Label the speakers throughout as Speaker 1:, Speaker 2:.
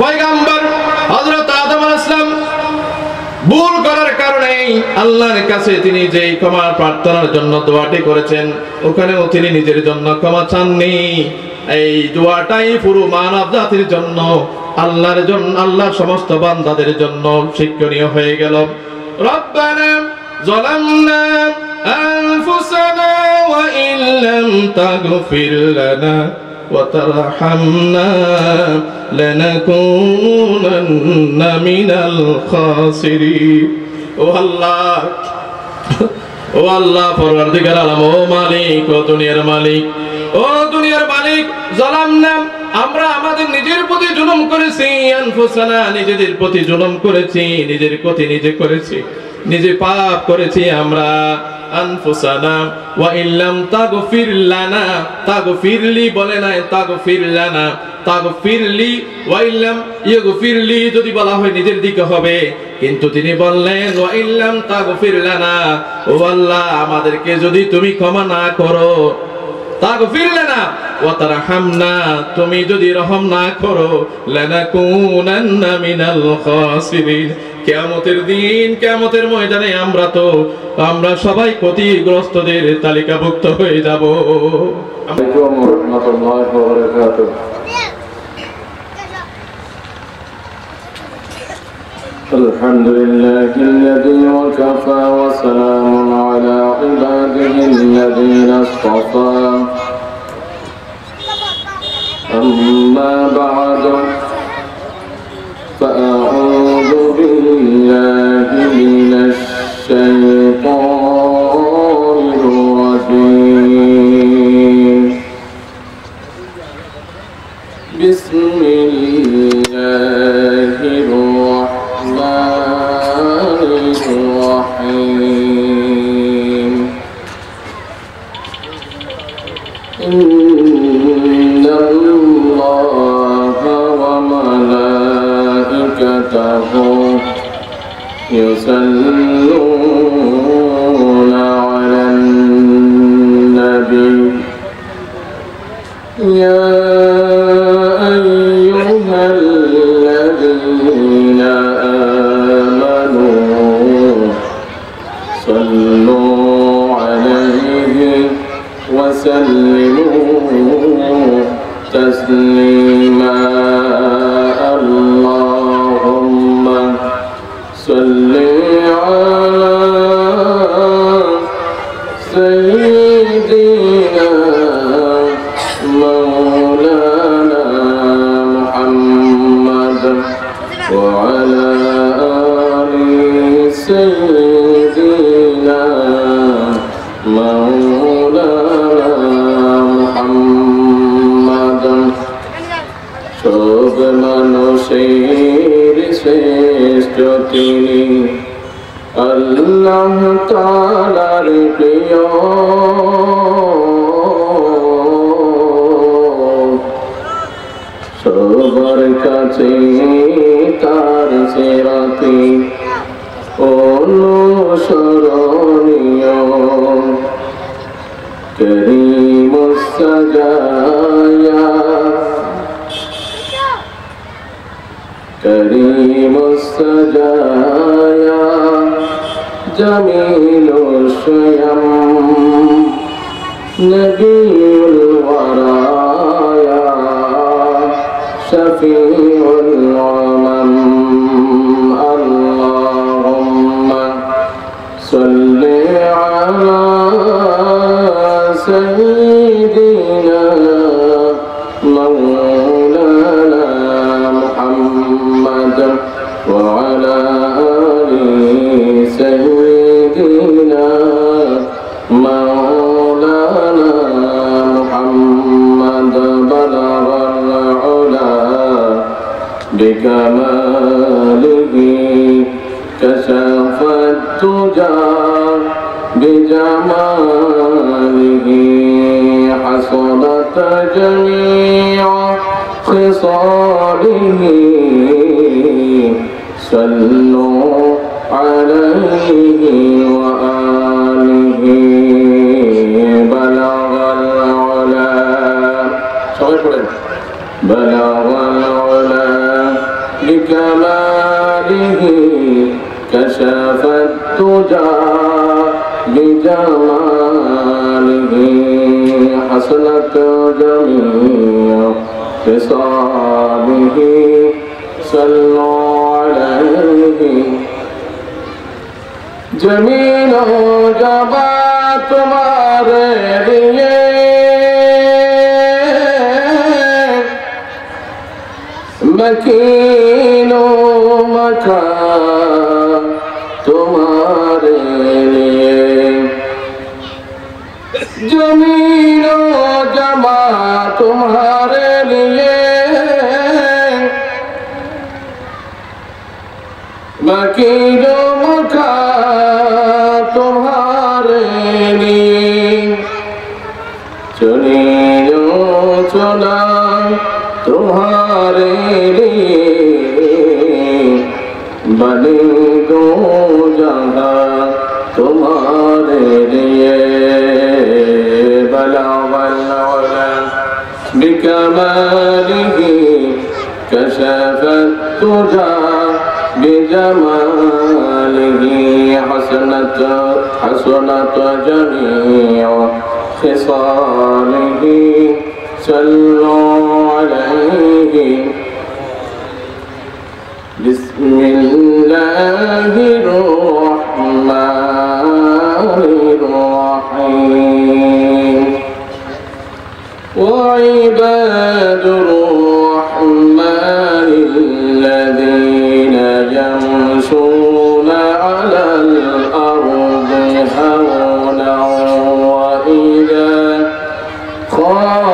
Speaker 1: পয়গম্বর হযরত আদম আলাইহিস সালাম ভুল করার কারণে আল্লাহর কাছে তিনি যেই ক্ষমা প্রার্থনার জন্য দোয়াটি করেছেন, ওখানেও তিনি নিজের জন্য ক্ষমা চাননি। এই দোয়াটাই পুরো মানব জাতির জন্য, আল্লাহর জন্য, আল্লাহর সমস্ত বান্দাদের জন্য শিক্ষণীয় হয়ে গেল। রব্বানা যালামনা আনফুসানা ওয়া ইল্লাম তাগফির লানা ওয়া তারহামনা লানাকুনান্না মিনাল খাসিরিন। ও আল্লাহ, ও আল্লাহ পরওয়ারদিগার আলম, ও মালিক, ও দুনিয়ার মালিক, ও দুনিয়ার মালিক, যালামনা আমরা আমাদের নিজের প্রতি জুলুম করেছি, আনফুসানা নিজেদের প্রতি জুলুম করেছি, নিজের প্রতি নিজে করেছি, নিজে পাপ করেছি আমরা। আনফুসানা ওয়া ইল্লাম তাগফির লানা, তাগফিরলি বলে নাই, তাগফির লানা, তাগফিরলি ওয়া ইল্লাম ইয়াগফিরলি যদি বলা হয় নিজের দিকে হবে, কিন্তু তিনি বললেন ওয়া ইল্লাম তাগফির লানা, ও আল্লাহ আমাদেরকে যদি তুমি ক্ষমা না করো, তাগফির লানা ওয়া তারহামনা তুমি যদি রহম না করো, লানাকুনান্না মিনাল খাসিরিন। কিয়ামতের দিন, কিয়ামতের ময়দানে আমরা সবাই ক্ষতিগ্রস্তদের তালিকাভুক্ত হয়ে যাব।
Speaker 2: আলহামদুলিল্লাহিল্লাযী ওয়াকাফা ওয়া সালামুন আলা ইবাদিহিল্লাযীনা ইসতাফা। আম্মা বা'দু ফাআউযু বিল্লাহি মিনাশ শাইতানির রাজীম। বিসমিল্লাহির রাহমানির রাহিম। ইন্নাল্লাহা ওয়া মালাইকাতাহু ইউসাল্লুনা আলান নাবী ইয়া আইয়ুহাল্লাযীনা আমানু সাল্লু আলাইহি ওয়া সাল্লিমু তাসলিমা। আল্লাহুম্মা সাল্লি আলা সাইয়্যিদিনা মাওলানা মুহাম্মাদ ওয়া আলা আলি সাইয়্যিদিনা মাওলানা মুহাম্মাদ। সব মানুষের শ্রেষ্ঠ তিনি, আল্লাহ তাআলার প্রিয়, সবার কাছে তার সিরাতে অনুসরণীয়। করিমুস সাজায়া, করিমুস সাজায়া জামিলুশ শায়াম নবিউল ওয়ারায়া শফিউল উমাম। আল্লাহুম্মা সাল্লি আলা সাইয়্যিদিনা মাওলানা মুহাম্মাদ ওয়া আলা আলি সাইয়্যিদিনা মাওলানা মুহাম্মাদ। বালাগাল উলা বিকামালিহি কাশাফাত তুজা বিজামালিহি হাসানাত জামিআ খিসালিহি। সাল্লু আলাইহি ওয়া আলিহি। বালাগাল উলা, সবাই পড়েন, বালাগাল উলা بكماله كشف الدجى بجماله حسنت جميع خصاله صلوا عليه जमीन जबा तुम्हारे लिए मकीनो मका तुम्हारे लिए जमीन जमा तुम्हारे लिए मकीनो मका तुम्हारे लिए चुनियो चुना तुम्हारे लिए बने दो जहां तुम्हारे लिए बला वला बिकमालिही कशफत तुजा بجماله حسنت جميع خصاله صلوا عليه بسم الله الرحمن الرحيم وعباد الرحمن الذين يمشون على الأرض هونا وإذا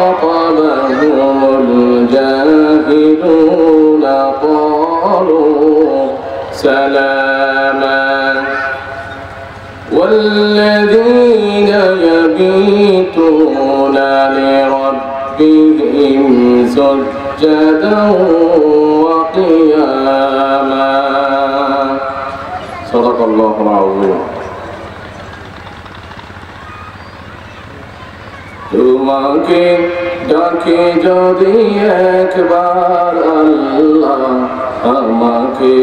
Speaker 2: خاطبهم الجاهلون قالوا سلاما والذين يبيتون لربهم سجدا وقياما صدق الله العظيم তোমাকে ডাকে যদি একবার আল্লাহ আমাকে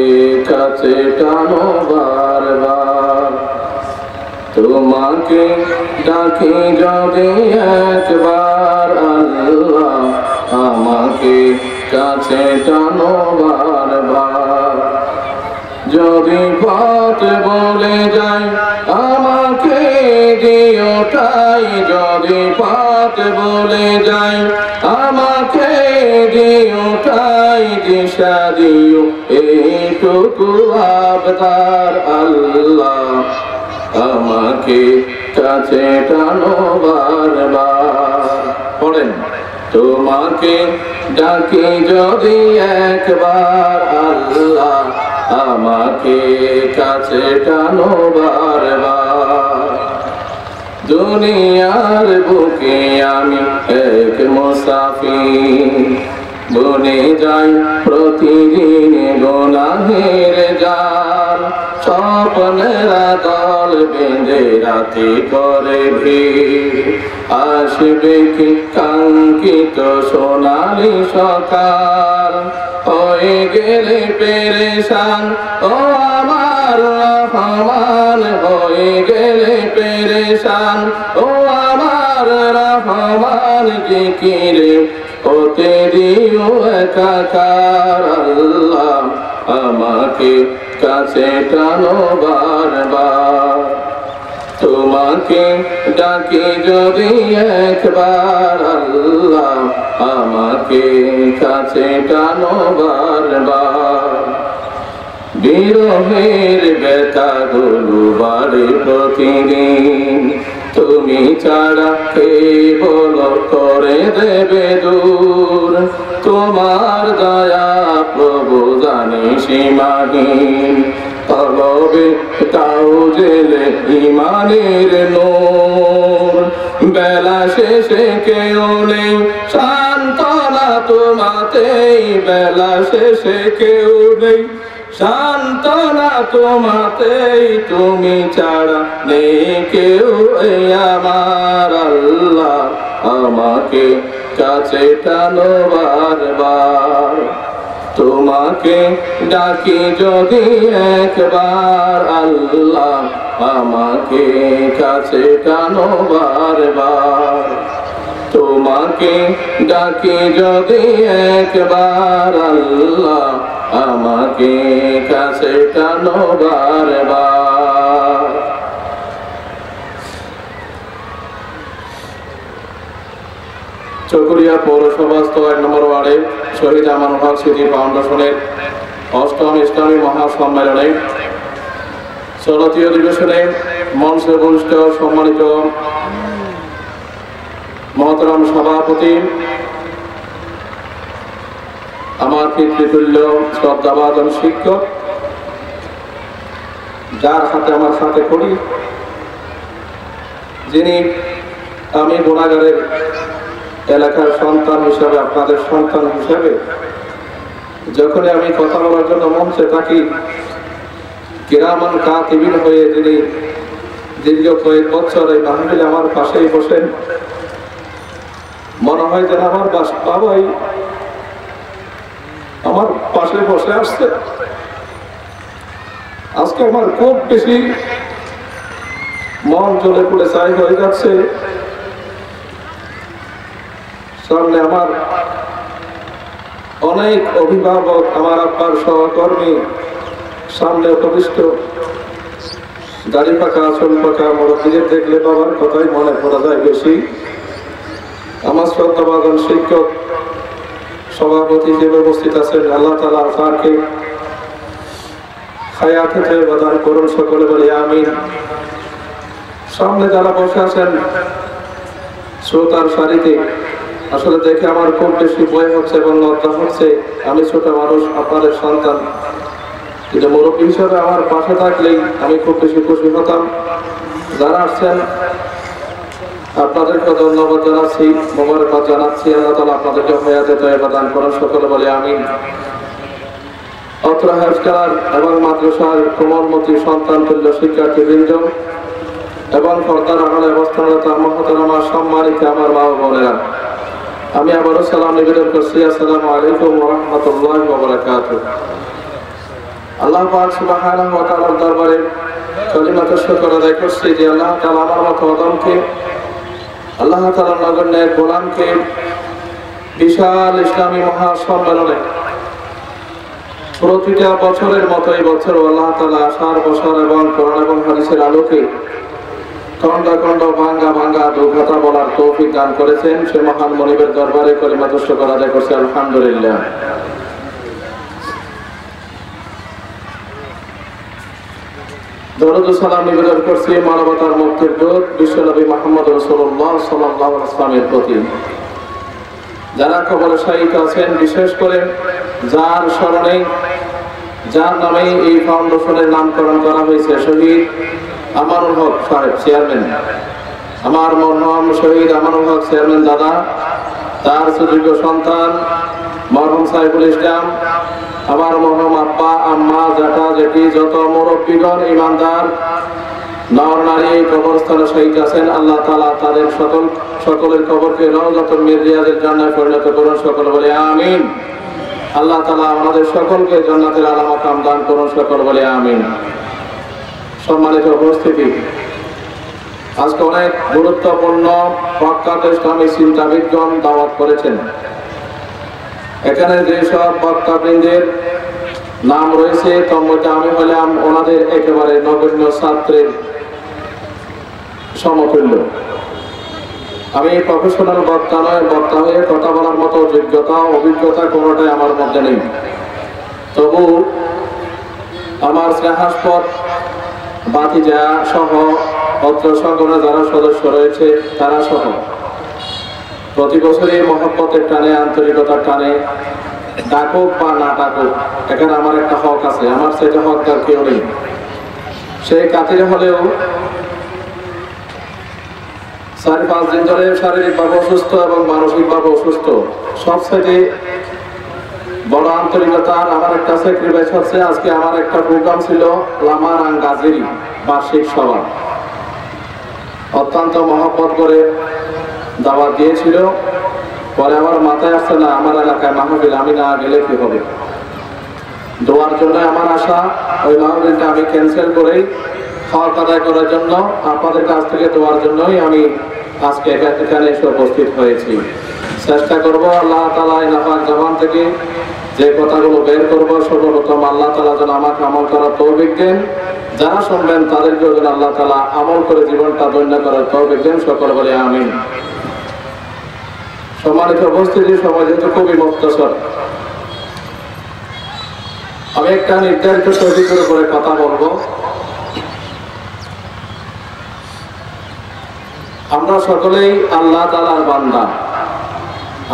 Speaker 2: কাছে টানো বারবার তোমাকে ডাকে যদি একবার আল্লাহ আমাকে কাছে টানো বারবার যদি পথ বলে যায় আমাকে দিওটাই যদি পথ বলে যায় আমাকে দিওটাই দিশা দিও এইটুকু আবদার আল্লাহ আমাকে কাছে টানো বারবার পড়েন তোমাকে ডাকি যদি একবার আল্লাহ আমাকে কাছে টানো বারবার দুনিয়ার বুকে আমি এক মুসাফির বনে যাই প্রতিদিন গুনাহের জাল স্বপ্নেরা দল বেঁধে রাতে করে ভিড় আসবে কি কাঙ্ক্ষিত সোনালি সকাল হয়ে গেলে পেরেশান ও আমার রহমান হয়ে গেলে পেরেশান ও আমার রহমান জিকিরে হতে দিও একাকার আল্লাহ আমাকে কাছে টানো বারবার তোমাকে ডাকি যদি একবার আল্লাহ আমাকে কাছে টানো বারবার বিরহের ব্যথাগুলো বাড়ে প্রতিদিন তুমি ছাড়া কে বলো করে দেবে দূর তোমার দয়া প্রভু জানি সীমাহীন তলবে তাও জেলে ইমানের নূর বেলা শেষে কেউ নেই সান্ত্বনা তোমাতেই বেলা শেষে কেউ নেই সান্ত্বনা তোমাতেই তুমি ছাড়া নেই কেউ এই আমার আল্লাহ আমাকে কাছে টানো বারবার তোমাকে ডাকি যদি একবার আল্লাহ আমাকে কাছে টানো বারবার তোমাকে ডাকি যদি একবার আল্লাহ আমাকে কাছে টানো বারবার চকরিয়া পৌরসভাস্থ 1 নম্বর ওয়ার্ডে শহীদ আমানুল হক স্মৃতি ফাউন্ডেশনের 8ম ইসলামী মহাসম্মেলনে 16টি অধিবেশনে মঞ্চে বরিষ্ঠ সম্মানিত মহতরম সভাপতি আমার পিতৃতুল্য শ্রদ্ধাভাজন শিক্ষক, যার হাতে আমার সাথে করি, যিনি আমি গুণাগারের এলাকার সন্তান হিসাবে, আপনাদের সন্তান হিসাবে যখনই আমি কথা বলার জন্য মঞ্চে থাকি, কিরামান কাতিবিন হয়ে যিনি দীর্ঘ কয়েক বছর এই মাহফিলে আমার পাশেই বসেন, মনে হয় যেন আমার বাবাই আমার পাশে বসে আসছে। আজকে আমার খুব বেশি মন জ্বলে পুড়ে ছাই হয়ে যাচ্ছে। সামনে আমার অনেক অভিভাবক, আমার আব্বার সহকর্মী সামনে উপবিষ্ট, দাড়ি পাকা চুল পাকা মুরব্বীদের দেখলে বাবার কথাই মনে পড়া যায় বেশি। আমার শ্রদ্ধাভাজন শিক্ষক সভাপতি হিসেবে উপস্থিত আছেন, আল্লাহ তাআলা তাকে হায়াতে তয়্যিবা দান করুন, সকলে বলি আমিন। সামনে যারা বসে আছেন শ্রোতার সারিতে, আসলে দেখে আমার খুব বেশি ভয় হচ্ছে এবং লজ্জা হচ্ছে। আমি ছোট মানুষ, আপনাদের সন্তান, কিন্তু মুরব্বী হিসাবে আমার পাশে থাকলেই আমি খুব বেশি খুশি হতাম। যারা আসছেন আপনাদেরকে ধন্যবাদ জানাচ্ছি, মোবারকবাদ জানাচ্ছি। আল্লাহ তাআলা আপনাদেরকে হায়াতে তয়্যিবা দান করুন, সকলে বলি আমিন। অত্র হাফেজখানার এবং মাদ্রাসার কোমলমতি সন্তান তুল্য শিক্ষার্থীবৃন্দ এবং পর্দার আড়ালে অবস্থানরত মহতরমা সম্মানিত আমার মা ও বোনেরা, আমি আবারও সালাম নিবেদন করছি। আসসালামু আলাইকুম ওয়া রাহমাতুল্লাহি ওয়া বারাকাতুহু। আল্লাহ পাক সুবহানাহু ওয়া তাআলার দরবারে কালিমাত শুকর আদায় করছি যে আল্লাহ তাআলা আমার মতো আদমকে, আল্লাহ তাআলার নগণ্য এক গোলামকে বিশাল ইসলামী মহাসম্মেলনে প্রতিটা বছরের মতো এই বছর আল্লাহ তাআলা আশার বছর এবং কোরআন এবং হাদিসের আলোকে খন্ড খন্ড ভাঙ্গা ভাঙ্গা দুর্ঘটনা বলার তৌফিক দান করেছেন। সে মহান মনিবের দরবারে কালিমাত শুকর আদায় করছি, আলহামদুলিল্লাহ। দরুদ ও সালাম নিবেদন করছি মানবতার মুক্তির দূত বিশ্বনবী মুহাম্মদ রাসূলুল্লাহ সাল্লাল্লাহু আলাইহি ওয়াসাল্লামের প্রতি। যারা কবরে শায়িত আছেন, বিশেষ করে যার স্মরণে, যার নামে এই ফাউন্ডেশনের নামকরণ করা হয়েছে, শহীদ আমানুল হক সাহেব চেয়ারম্যান, আমার মরহুম শহীদ আমানুল হক চেয়ারম্যান দাদা, তার সুযোগ্য সন্তান মরহুম সাইফুল ইসলাম, আমার মরহুম আব্বা আম্মা জ্যাঠা জেঠি, যত মুরব্বীগণ ইমানদার নর নারী এই কবরস্থানে শহীদ আছেন, আল্লাহ তাআলা তাদের সকলের কবরকে রওজাতুল মিন রিয়াজিল জান্নাতে পরিণত করুন, সকলে বলে আমিন। আল্লাহ তাআলা আমাদের সকলকে জান্নাতের আলা মাকাম দান করুন, সকলে বলে আমিন। সম্মানিত উপস্থিতি, আজকে অনেক গুরুত্বপূর্ণ প্রখ্যাত ইসলামী চিন্তাবিদগণ দাওয়াত করেছেন। এখানে যেসব বক্তাবৃন্দের নাম রয়েছে তার মধ্যে আমি হলাম ওনাদের একেবারে নগণ্য ছাত্রের সমতুল্য। আমি প্রফেশনাল বক্তা নয়, বক্তা হয়ে কথা বলার মতো যোগ্যতা অভিজ্ঞতা কোনোটাই আমার মধ্যে নেই। তবু আমার স্নেহাস্পদ ভাতিজা সহ অত্র সংগঠনের যারা সদস্য রয়েছে তারা সহ প্রতি বছরই মহব্বতের টানে, আন্তরিকতার টানে, ডাকুক বা না ডাকুক, এখানে আমার একটা হক আছে, আমার সেটা হকদার কেউ নেই। সেই কাতিরে হলেও 4-5 দিন ধরে শারীরিকভাবে অসুস্থ এবং মানসিকভাবে অসুস্থ, সবচেয়ে বড় আন্তরিকতার আমার একটা স্যাক্রিফাইস হচ্ছে। আজকে আমার একটা প্রোগ্রাম ছিল লামার আঙ্গাজিরি বার্ষিক সভা, অত্যন্ত মহব্বত করে দাওয়াত দিয়েছিল। পরে আমার মাথায় আসছে না, আমার এলাকায় মাহফিল, আমি না গেলে কি হবে। দোয়ার জন্য আমার আশা, ওই মাহফিলটা আমি ক্যান্সেল করেই হক আদায় করার জন্য আপনাদের কাছ থেকে দোয়ার জন্যই আমি আজকে এখানে এসে উপস্থিত হয়েছি। চেষ্টা করব আল্লাহ তাআলা এই নাপাক জবান থেকে যে কথাগুলো বের করব, সর্বপ্রথম আল্লাহ তাআলা যেন আমাকে আমল করার তৌফিক দেন, যারা শুনবেন তাদেরকেও যেন আল্লাহ তাআলা আমল করে জীবনটা ধন্য করার তৌফিক দেন। সকল বলে আমিন। সম্মানিত উপস্থিতি, সময় যেহেতু খুবই মুক্তসর, আমি একটা নির্ধারিত টপিকের উপরে কথা বলবো। আমরা সকলেই আল্লাহ তাআলার বান্দা,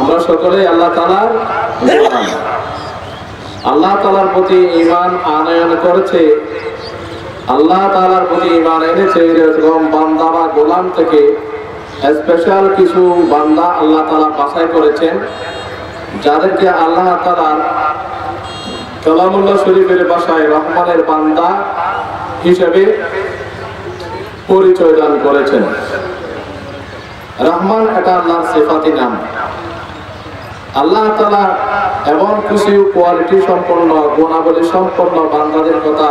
Speaker 2: আমরা সকলেই আল্লাহ তাআলার গোলাম। আল্লাহ তাআলার প্রতি ঈমান আনয়ন করেছে, আল্লাহ তাআলার প্রতি ঈমান এনেছে এরকম বান্দা বা গোলাম থেকে স্পেশাল কিছু বান্দা আল্লাহ তাআলা বাছাই করেছেন, যাদেরকে আল্লাহ তাআলার কালামুল্লাহ শরীফের ভাষায় রহমানের বান্দা হিসেবে পরিচয় দান করেছেন। রহমান এটা আল্লাহর সিফাতি নাম। আল্লাহ তাআলা এমন কিছু কোয়ালিটি সম্পন্ন, গুণাবলী সম্পন্ন বান্দাদের কথা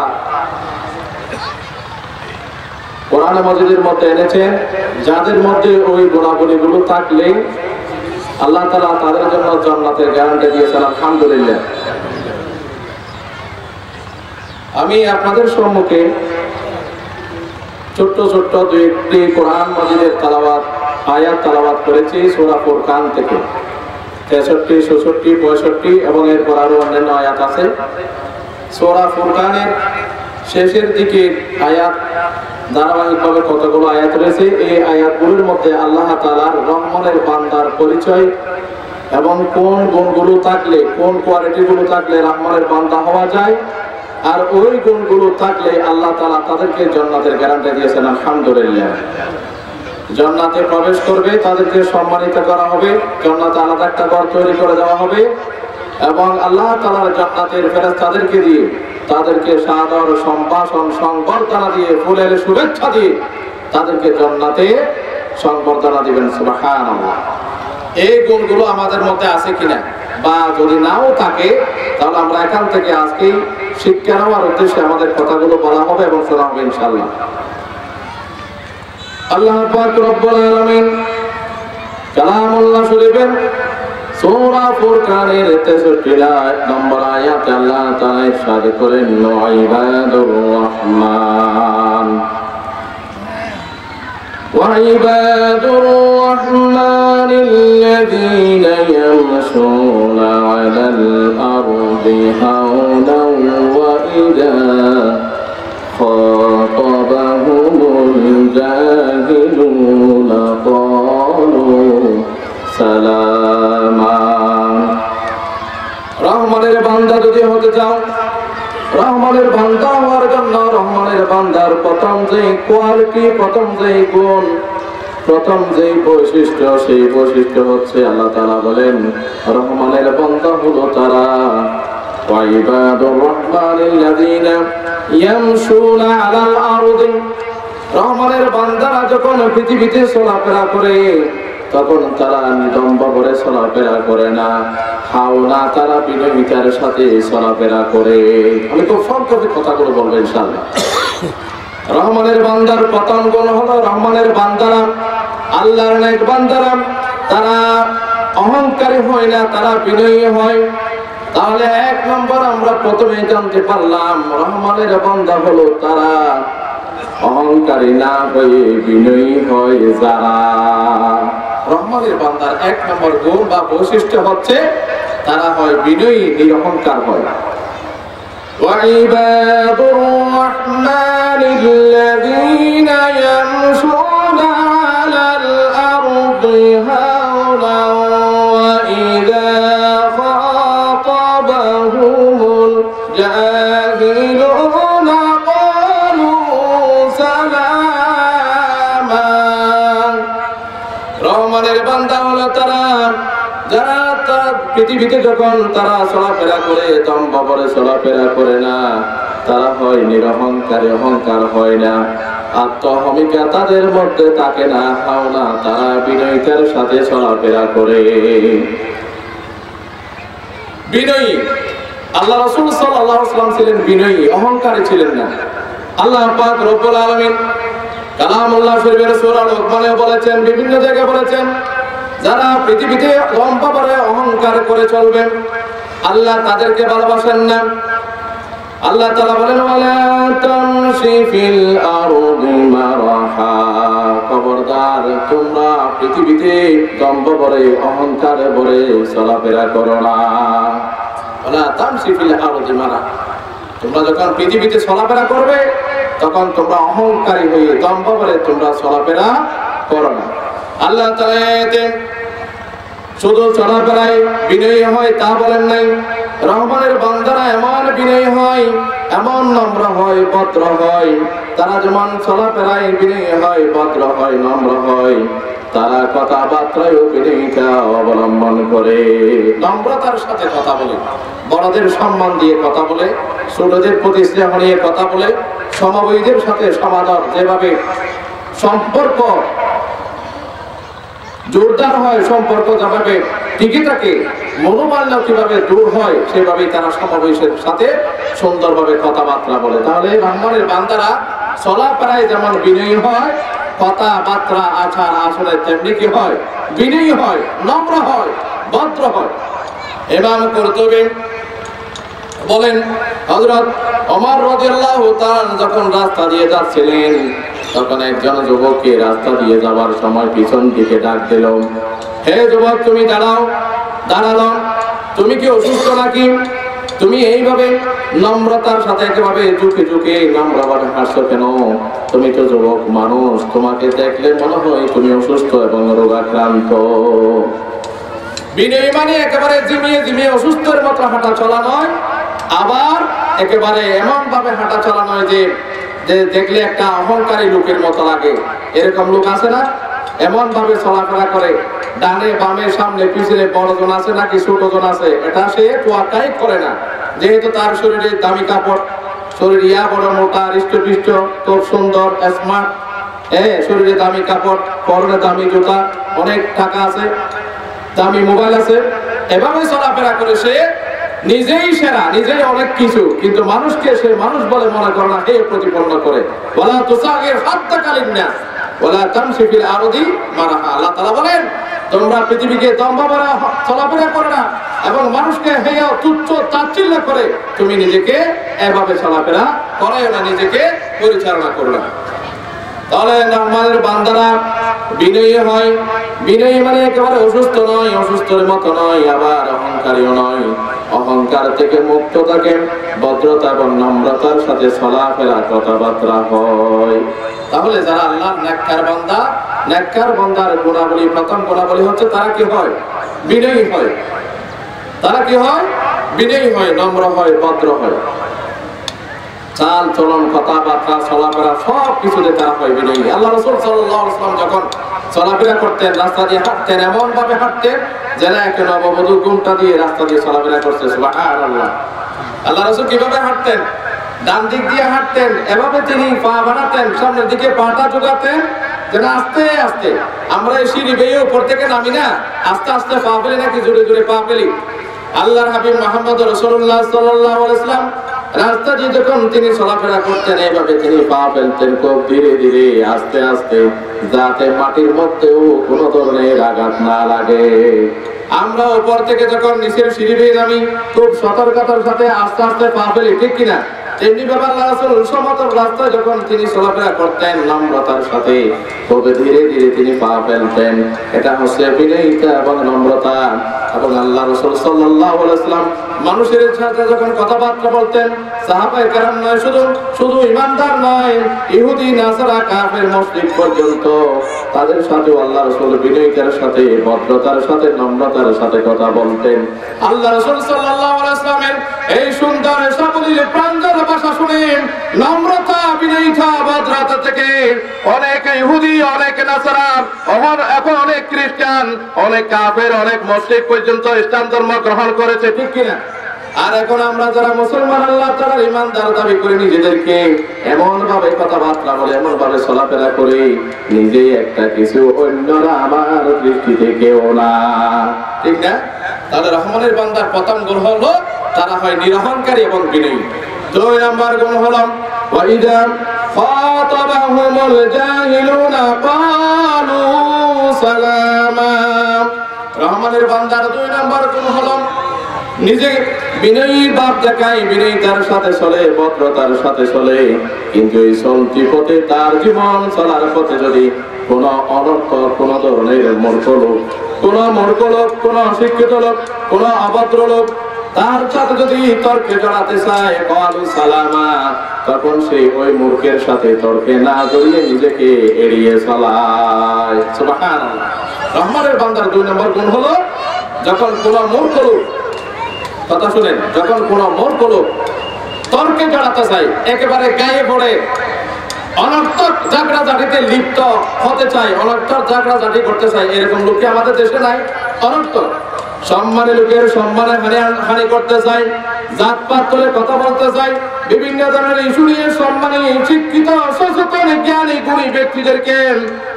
Speaker 2: কোরআন মাজিদের মধ্যে এনেছেন, যাদের মধ্যে ওই গুণাবলীগুলো থাকলে আল্লাহ তাআলা তাদের জন্য জান্নাতের গ্যারান্টি দিয়েছেন। আলহামদুলিল্লাহ। আমি আপনাদের সম্মুখে ছোট্ট ছোট্ট দুই একটি কোরআন মাজিদের তেলাওয়াত আয়াত তেলাওয়াত করেছি সূরা ফুরকান থেকে। 63, 64, 65 এবং এরপর আরো অন্যান্য আয়াত আছে। সূরা ফুরকানের শেষের দিকে আয়াত ধারাবাহিকভাবে কতগুলো আয়াত রয়েছে। এই আয়াতগুলোর মধ্যে আল্লাহ তাআলার রহমানের বান্দার পরিচয় এবং কোন গুণগুলো থাকলে, কোন কোয়ালিটিগুলো থাকলে রহমানের বান্দা হওয়া যায়, আর ওই গুণগুলো থাকলে আল্লাহ তাআলা তাদেরকে জান্নাতের গ্যারান্টি দিয়েছেন। আলহামদুলিল্লাহ। জান্নাতে প্রবেশ করবে, তাদেরকে সম্মানিত করা হবে, জান্নাতে আলাদা একটা ঘর তৈরি করে দেওয়া হবে এবং আল্লাহ তাআলার জান্নাতের ফেরেশতাদেরকে দিয়ে তাদেরকে সাদর সম্ভাষণ সংবর্ধনা দিয়ে, ফুলের শুভেচ্ছা দিয়ে তাদেরকে জান্নাতে সংবর্ধনা দিবেন। সুবহানাল্লাহ। এই গুণগুলো আমাদের মধ্যে আছে কিনা, বা যদি নাও থাকে তাহলে আমরা এখান থেকে আজকেই শিক্ষা নেওয়ার উদ্দেশ্যে আমাদের কথাগুলো বলা হবে এবং শোনা হবে ইনশাআল্লাহ। আল্লাহ পাক রব্বুল আলামিন কালামুল্লাহ শরীফের সূরা ফুরকানের 63 নম্বর আয়াতে আল্লাহ তাআলা ইরশাদ করেন, ওয়াইবাদুর রহমান ওয়াইবাদুর রহমানিল্লাযীনা ইয়ামশুনা আলাল আরদি হাওনাও ওয়া ইযা খাতাবাহুমুল জাহিলুনা ক্বালু সালামা। রহমানের বান্দা যদি হতে চাও, রহমানের বান্দা হওয়ার জন্য রহমানের বান্দার প্রথম যে কোয়ালিটি, প্রথম যে গুণ, প্রথম যে বৈশিষ্ট্য, সেই বৈশিষ্ট্য হচ্ছে আল্লাহ তাআলা বলেন রহমানের বান্দা হলো তারা ওয়াইবাদুর রহমানিল্লাযীনা ইয়ামশুনা আলাল আরদি। রহমানের বান্দারা যখন পৃথিবীতে চলাফেরা করে তখন তারা নিদম্ব করে চলাফেরা করে না, হাওনা, তারা বিনয়িতার সাথে চলাফেরা করে। আমি খুব সংক্ষেপে কথাগুলো বলবো ইনশাআল্লাহ। রহমানের বান্দার প্রথম গুণ হলো রহমানের বান্দারা, আল্লাহর নেক বান্দারা, তারা অহংকারী হয় না, তারা বিনয়ী হয়। তাহলে এক নম্বর আমরা প্রথমে জানতে পারলাম রহমানের বান্দা হলো তারা অহংকারী না হয়ে বিনয়ী হয় যারা। রহমানের বান্দার এক নম্বর গুণ বা বৈশিষ্ট্য হচ্ছে তারা হয় বিনয়ী, নিরহংকার হয়। ওয়াইবাদুর রহমানিল্লাযীনা ইয়ামশুনা আলাল আরদি হাওনাও ওয়া ইযা খাতাবাহুমুল জাহিলুনা ক্বালু সালামা। রহমানের বান্দা হলো তারা যারা পৃথিবীতে যখন তারা চলাফেরা করে দম্ভ করে চলাফেরা করে না, তারা হয় নিরহংকারী, অহংকার হয় না, আত্মহমিকা তাদের মধ্যে থাকে না, হাওনা, তারা বিনয়িতার সাথে চলাফেরা করে। বিনয়ী আল্লাহ রাসূল সাল্লাল্লাহু আলাইহি ওয়াসাল্লাম ছিলেন বিনয়ী, অহংকারী ছিলেন না। আল্লাহ পাক রব্বুল আলামিন কালামুল্লাহ শরীফের সূরা লুকমানে বলেছেন, বিভিন্ন জায়গায় বলেছেন, যারা পৃথিবীতে লম্বা বড় অহংকার করে চলবেন আল্লাহ তাদেরকে ভালোবাসেন না। আল্লাহ তাআলা বলেন, ওয়ালা তামশি ফিল আরদি মারহা, খবরদার তোমরা পৃথিবীতে লম্বা বড় অহংকারে ভরে চলাফেরা করো না। ওয়ালা তামশি ফিল আরদি মারহা, তোমরা যখন পৃথিবীতে চলাফেরা করবে তখন তোমরা অহংকারী হয়ে লম্বা বড় তোমরা চলাফেরা করো না। আল্লাহ তাআলা শুধু চলাফেরায় বিনয়ী হয় তা বলেন নাই, রহমানের বান্দারা এমন বিনয়ী হয়, এমন নম্র হয়, ভদ্র হয়। তারা যেমন চলাফেরায় বিনয়ী হয়, ভদ্র হয়, নম্র হয়, তারা কথাবার্তায়ও বিনয়িতা অবলম্বন করে, নম্রতার সাথে কথা বলে, বড়দের সম্মান দিয়ে কথা বলে, ছোটদের প্রতি স্নেহ নিয়ে কথা বলে, সমবয়ীদের সাথে সমাদর, যেভাবে সম্পর্ক জোরদার হয়, সম্পর্ক যেভাবে টিকে থাকে, মনোমালিন্য কিভাবে দূর হয়, সেভাবেই তারা সমবয়সের সাথে সুন্দরভাবে কথাবার্তা বলে। তাহলে রহমানের বান্দারা চলাফেরায় যেমন বিনয়ী হয়, কথাবার্তা আচার আচরণে তেমনি কি হয়, বিনয়ী হয়, নম্র হয়, ভদ্র হয়। ইমাম কুরতুবী বলেন, হযরত ওমর রাদিয়াল্লাহু তাআলা যখন রাস্তা দিয়ে যাচ্ছিলেন তখন একজন যুবককে রাস্তা দিয়ে যাওয়ার সময় পিছন দিকে ডাক দিল, হে যুবক তুমি দাঁড়াও। দাঁড়ালো, তুমি কি অসুস্থ নাকি? তুমি এইভাবে নম্রতার সাথে একেবারে ঝুঁকে ঝুঁকে নম্রভাবে হাসছো কেন? তুমি তো যুবক মানুষ, তোমাকে দেখলে মনে হয় তুমি অসুস্থ এবং রোগাক্রান্ত। বিনয়ী মানে একেবারে জিমিয়ে জিমিয়ে অসুস্থের মতো হাঁটা চলা নয়, আবার একেবারে এমন ভাবে হাঁটা চলা নয় যে দেখলে একটা অহংকারী লোকের মতো লাগে। এরকম লোক আছে না, এমন ভাবে চলাফেরা করে, ডানে বামে সামনে পিছনে বড়জন আছে নাকি ছোটজন আছে এটা সে তোয়াক্কাই করে না। যেহেতু তার শরীরে দামি কাপড়, শরীর ইয়া বড় মোটা, হৃষ্টপুষ্ট, খুব সুন্দর, স্মার্ট, শরীরে দামি কাপড়, পরনে দামি জুতা, অনেক টাকা আছে, দামি মোবাইল আছে, এভাবে চলাফেরা করে সে নিজেই সেরা, নিজেই অনেক কিছু, কিন্তু মানুষকে সে মানুষ বলে মনে করে না, এ প্রতিপন্ন করে। ওয়ালা তুসাগির হাত্তাকালিন নাস ওয়ালা তামশি ফিল আরদি মারহা। আল্লাহ তাআলা বলেন, তোমরা পৃথিবীকে দম্ভ ভরা চলাফেরা করো না এবং মানুষকে হেয় তুচ্ছ তাচ্ছিল্য করে তুমি নিজেকে এভাবে চলাফেরা করায় না, নিজেকে পরিচালনা করো না। তাহলে রহমানের বান্দারা বিনয়ী হয়। বিনয়ী মানে একেবারে অসুস্থ নয়, অসুস্থের মতো নয়, আবার অহংকারীও নয়। অহংকার থেকে মুক্ত থাকে, ভদ্রতা এবং নম্রতার সাথে চলাফেরা কথাবার্তা হয়। তাহলে যারা আল্লাহর নেককার বান্দা, নেককার বান্দার গুণাবলী, প্রথম গুণাবলী হচ্ছে তারা কি হয়, বিনয়ী হয়। তারা কি হয়, বিনয়ী হয়, নম্র হয়, ভদ্র হয়। চাল চলন, কথাবার্তা, চলাফেরা সব কিছুতে তারা হয় বিনয়ী। আল্লাহ রাসূল সাল্লাল্লাহু আলাইহি ওয়াসাল্লাম যখন চলাফেরা করতেন, রাস্তা দিয়ে হাঁটতেন, এমন ভাবে হাঁটতেন যেন একটা নববধূ ঘুমটা দিয়ে রাস্তা দিয়ে চলাফেরা করছে। সুবহানাল্লাহ। আল্লাহ রাসূল কিভাবে হাঁটতেন? ডান দিক দিয়ে হাঁটতেন, এভাবে তিনি পা বাড়াতেন, সামনের দিকে পাটা ঝুঁকাতেন যেন আস্তে আস্তে। আমরা এই সিঁড়ি বেয়ে উপর থেকে নামি না, আস্তে আস্তে পা ফেলি নাকি জোরে জোরে পা ফেলি? আল্লাহর হাবিব মুহাম্মদ রাসূলুল্লাহ সাল্লাল্লাহু আলাইহি ওয়াসাল্লাম রাস্তা দিয়ে যখন তিনি চলাফেরা করতেন এইভাবে তিনি পা ফেলতেন খুব ধীরে ধীরে, আস্তে আস্তে, যাতে মাটির মধ্যেও কোনো ধরনের আঘাত না লাগে। আমরা উপর থেকে যখন নিচের সিঁড়ি বেয়ে নামি খুব সতর্কতার সাথে আস্তে আস্তে পা ফেলি, ঠিক কিনা? তেমনি ব্যাপার আল্লাহ রাসূল সমতল রাস্তায় যখন তিনি চলাফেরা করতেন নম্রতার সাথে খুব ধীরে ধীরে তিনি পা ফেলতেন। এটা হচ্ছে বিনয়িতা এবং নম্রতা। এবং আল্লাহ রাসূল সাল্লাল্লাহু আলাইহি ওয়াসাল্লাম মানুষের সাথে যখন কথাবার্তা বলতেন, সাহাবায়ে কেরাম নয়, শুধু ইমানদার নয়, ইহুদি, নাসারা, কাফের, মুশরিক পর্যন্ত তাদের সাথে আল্লাহ রাসূল বিনয়িতার সাথে, ভদ্রতার সাথে, নম্রতার সাথে কথা বলতেন। আল্লাহ রাসূল সাল্লাল্লাহু আলাইহি ওয়াসাল্লামের এই সুন্দর সাবলীল প্রাঞ্জল ভাষা শুনে নম্রতা, বিনয়িতা, ভদ্রতা থেকে অনেক ইহুদি, অনেক নাসারা, এখন অনেক খ্রিস্টান, অনেক কাফের, অনেক মুশরিক পর্যন্ত ইসলাম ধর্ম গ্রহণ করেছে, ঠিক কিনা? আর এখন আমরা যারা মুসলমান, আল্লাহ তাআলার ঈমানদার দাবি করে নিজেদেরকে এমন ভাবে কথাবার্তা বলে, এমন ভাবে চলাফেরা করে নিজেই একটা কিছু, অন্যরা আমার দৃষ্টিতে কেউ না, ঠিক না? তাহলে রহমানের বান্দার প্রথম গুণ হলো তারা হয় নিরহংকারী এবং বিনয়ী। 2 নম্বর গুণ হলো ওয়াইদা খাতাবাহুমুল জাহিলুনা ক্বালু সালামা। রহমানের বান্দার 2 নম্বর গুণ হলো নিজে বিনয়ী ভাব দেখায়, বিনয়ীতার সাথে চলে, ভদ্রতার সাথে চলে, কিন্তু এই চলতি পথে তার জীবন চলার পথে যদি কোন অনর্থক, কোন ধরনের মূর্খ লোক, কোন অশিক্ষিত লোক, কোন অভদ্র লোক তার সাথে যদি তর্কে জড়াতে চায় ক্বালু সালামা, তখন সেই ওই মূর্খের সাথে তর্কে না জড়িয়ে নিজেকে এড়িয়ে চলায়। সুবহানাল্লাহ। রহমানের বান্দার 2 নম্বর গুণ হলো যখন কোন মূর্খ লোক, কথা শুনেন, যখন কোন মূর্খ লোক তর্কে জড়াতে চায়, একেবারে গায়ে পড়ে অনর্থক ঝগড়াঝাটিতে লিপ্ত হতে চায়, অনর্থক ঝগড়াঝাটি করতে চায়, এরকম লোক কি আমাদের দেশে নাই? অনর্থক সম্মানী লোকের সম্মানে হানি করতে চায়, জাতপাত করে কথা বলতে চায়, বিভিন্ন ধরনের ইস্যু নিয়ে সম্মানী শিক্ষিত সচেতন জ্ঞানী গুণী ব্যক্তিদেরকে,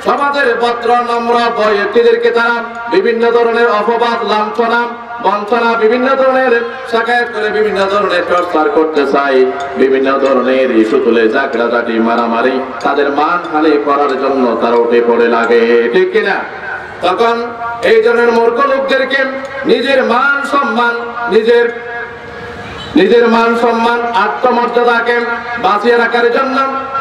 Speaker 2: সমাজের ভদ্র নম্র ব্যক্তিদেরকে তারা বিভিন্ন ধরনের অপবাদ, লাঞ্ছনা, বঞ্চনা, বিভিন্ন ধরনের শাকায়াত করে বিভিন্ন ধরনের টর্চার করতে চায়, বিভিন্ন ধরনের ইস্যু তুলে ঝগড়াঝাটি, মারামারি, তাদের মানহানি করার জন্য তারা উঠে পড়ে লাগে, ঠিক কিনা? তখন এই ধরনের মূর্খ লোকদেরকে নিজের মান সম্মান আত্মমর্যাদাকে বাঁচিয়ে রাখার জন্য,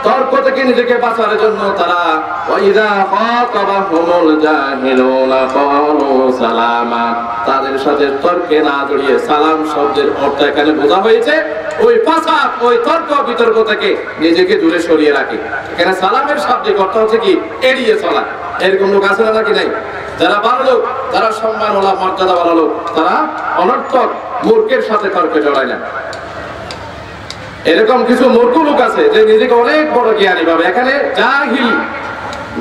Speaker 2: তর্ক থেকে নিজেকে বাঁচার জন্য তারা ওয়াইদা খাতাবাহুমুল জাহিলুনা ক্বালু সালামা, তাদের সাথে তর্কে না জড়িয়ে, সালাম শব্দের অর্থ এখানে বোঝা হয়েছে ওই ফাসাদ, ওই তর্ক বিতর্ক থেকে নিজেকে দূরে সরিয়ে রাখে। এখানে সালামের শাব্দিক অর্থ হচ্ছে কি? এড়িয়ে চলা। এরকম লোক আছে নাকি নাই? যারা ভালো লোক, যারা সম্মানওয়ালা, মর্যাদাওয়ালা লোক, তারা অনর্থক মূর্খের সাথে তর্কে জড়ায় না। এরকম কিছু মূর্খ লোক আছে যে নিজেকে অনেক বড় জ্ঞানী ভাবে। এখানে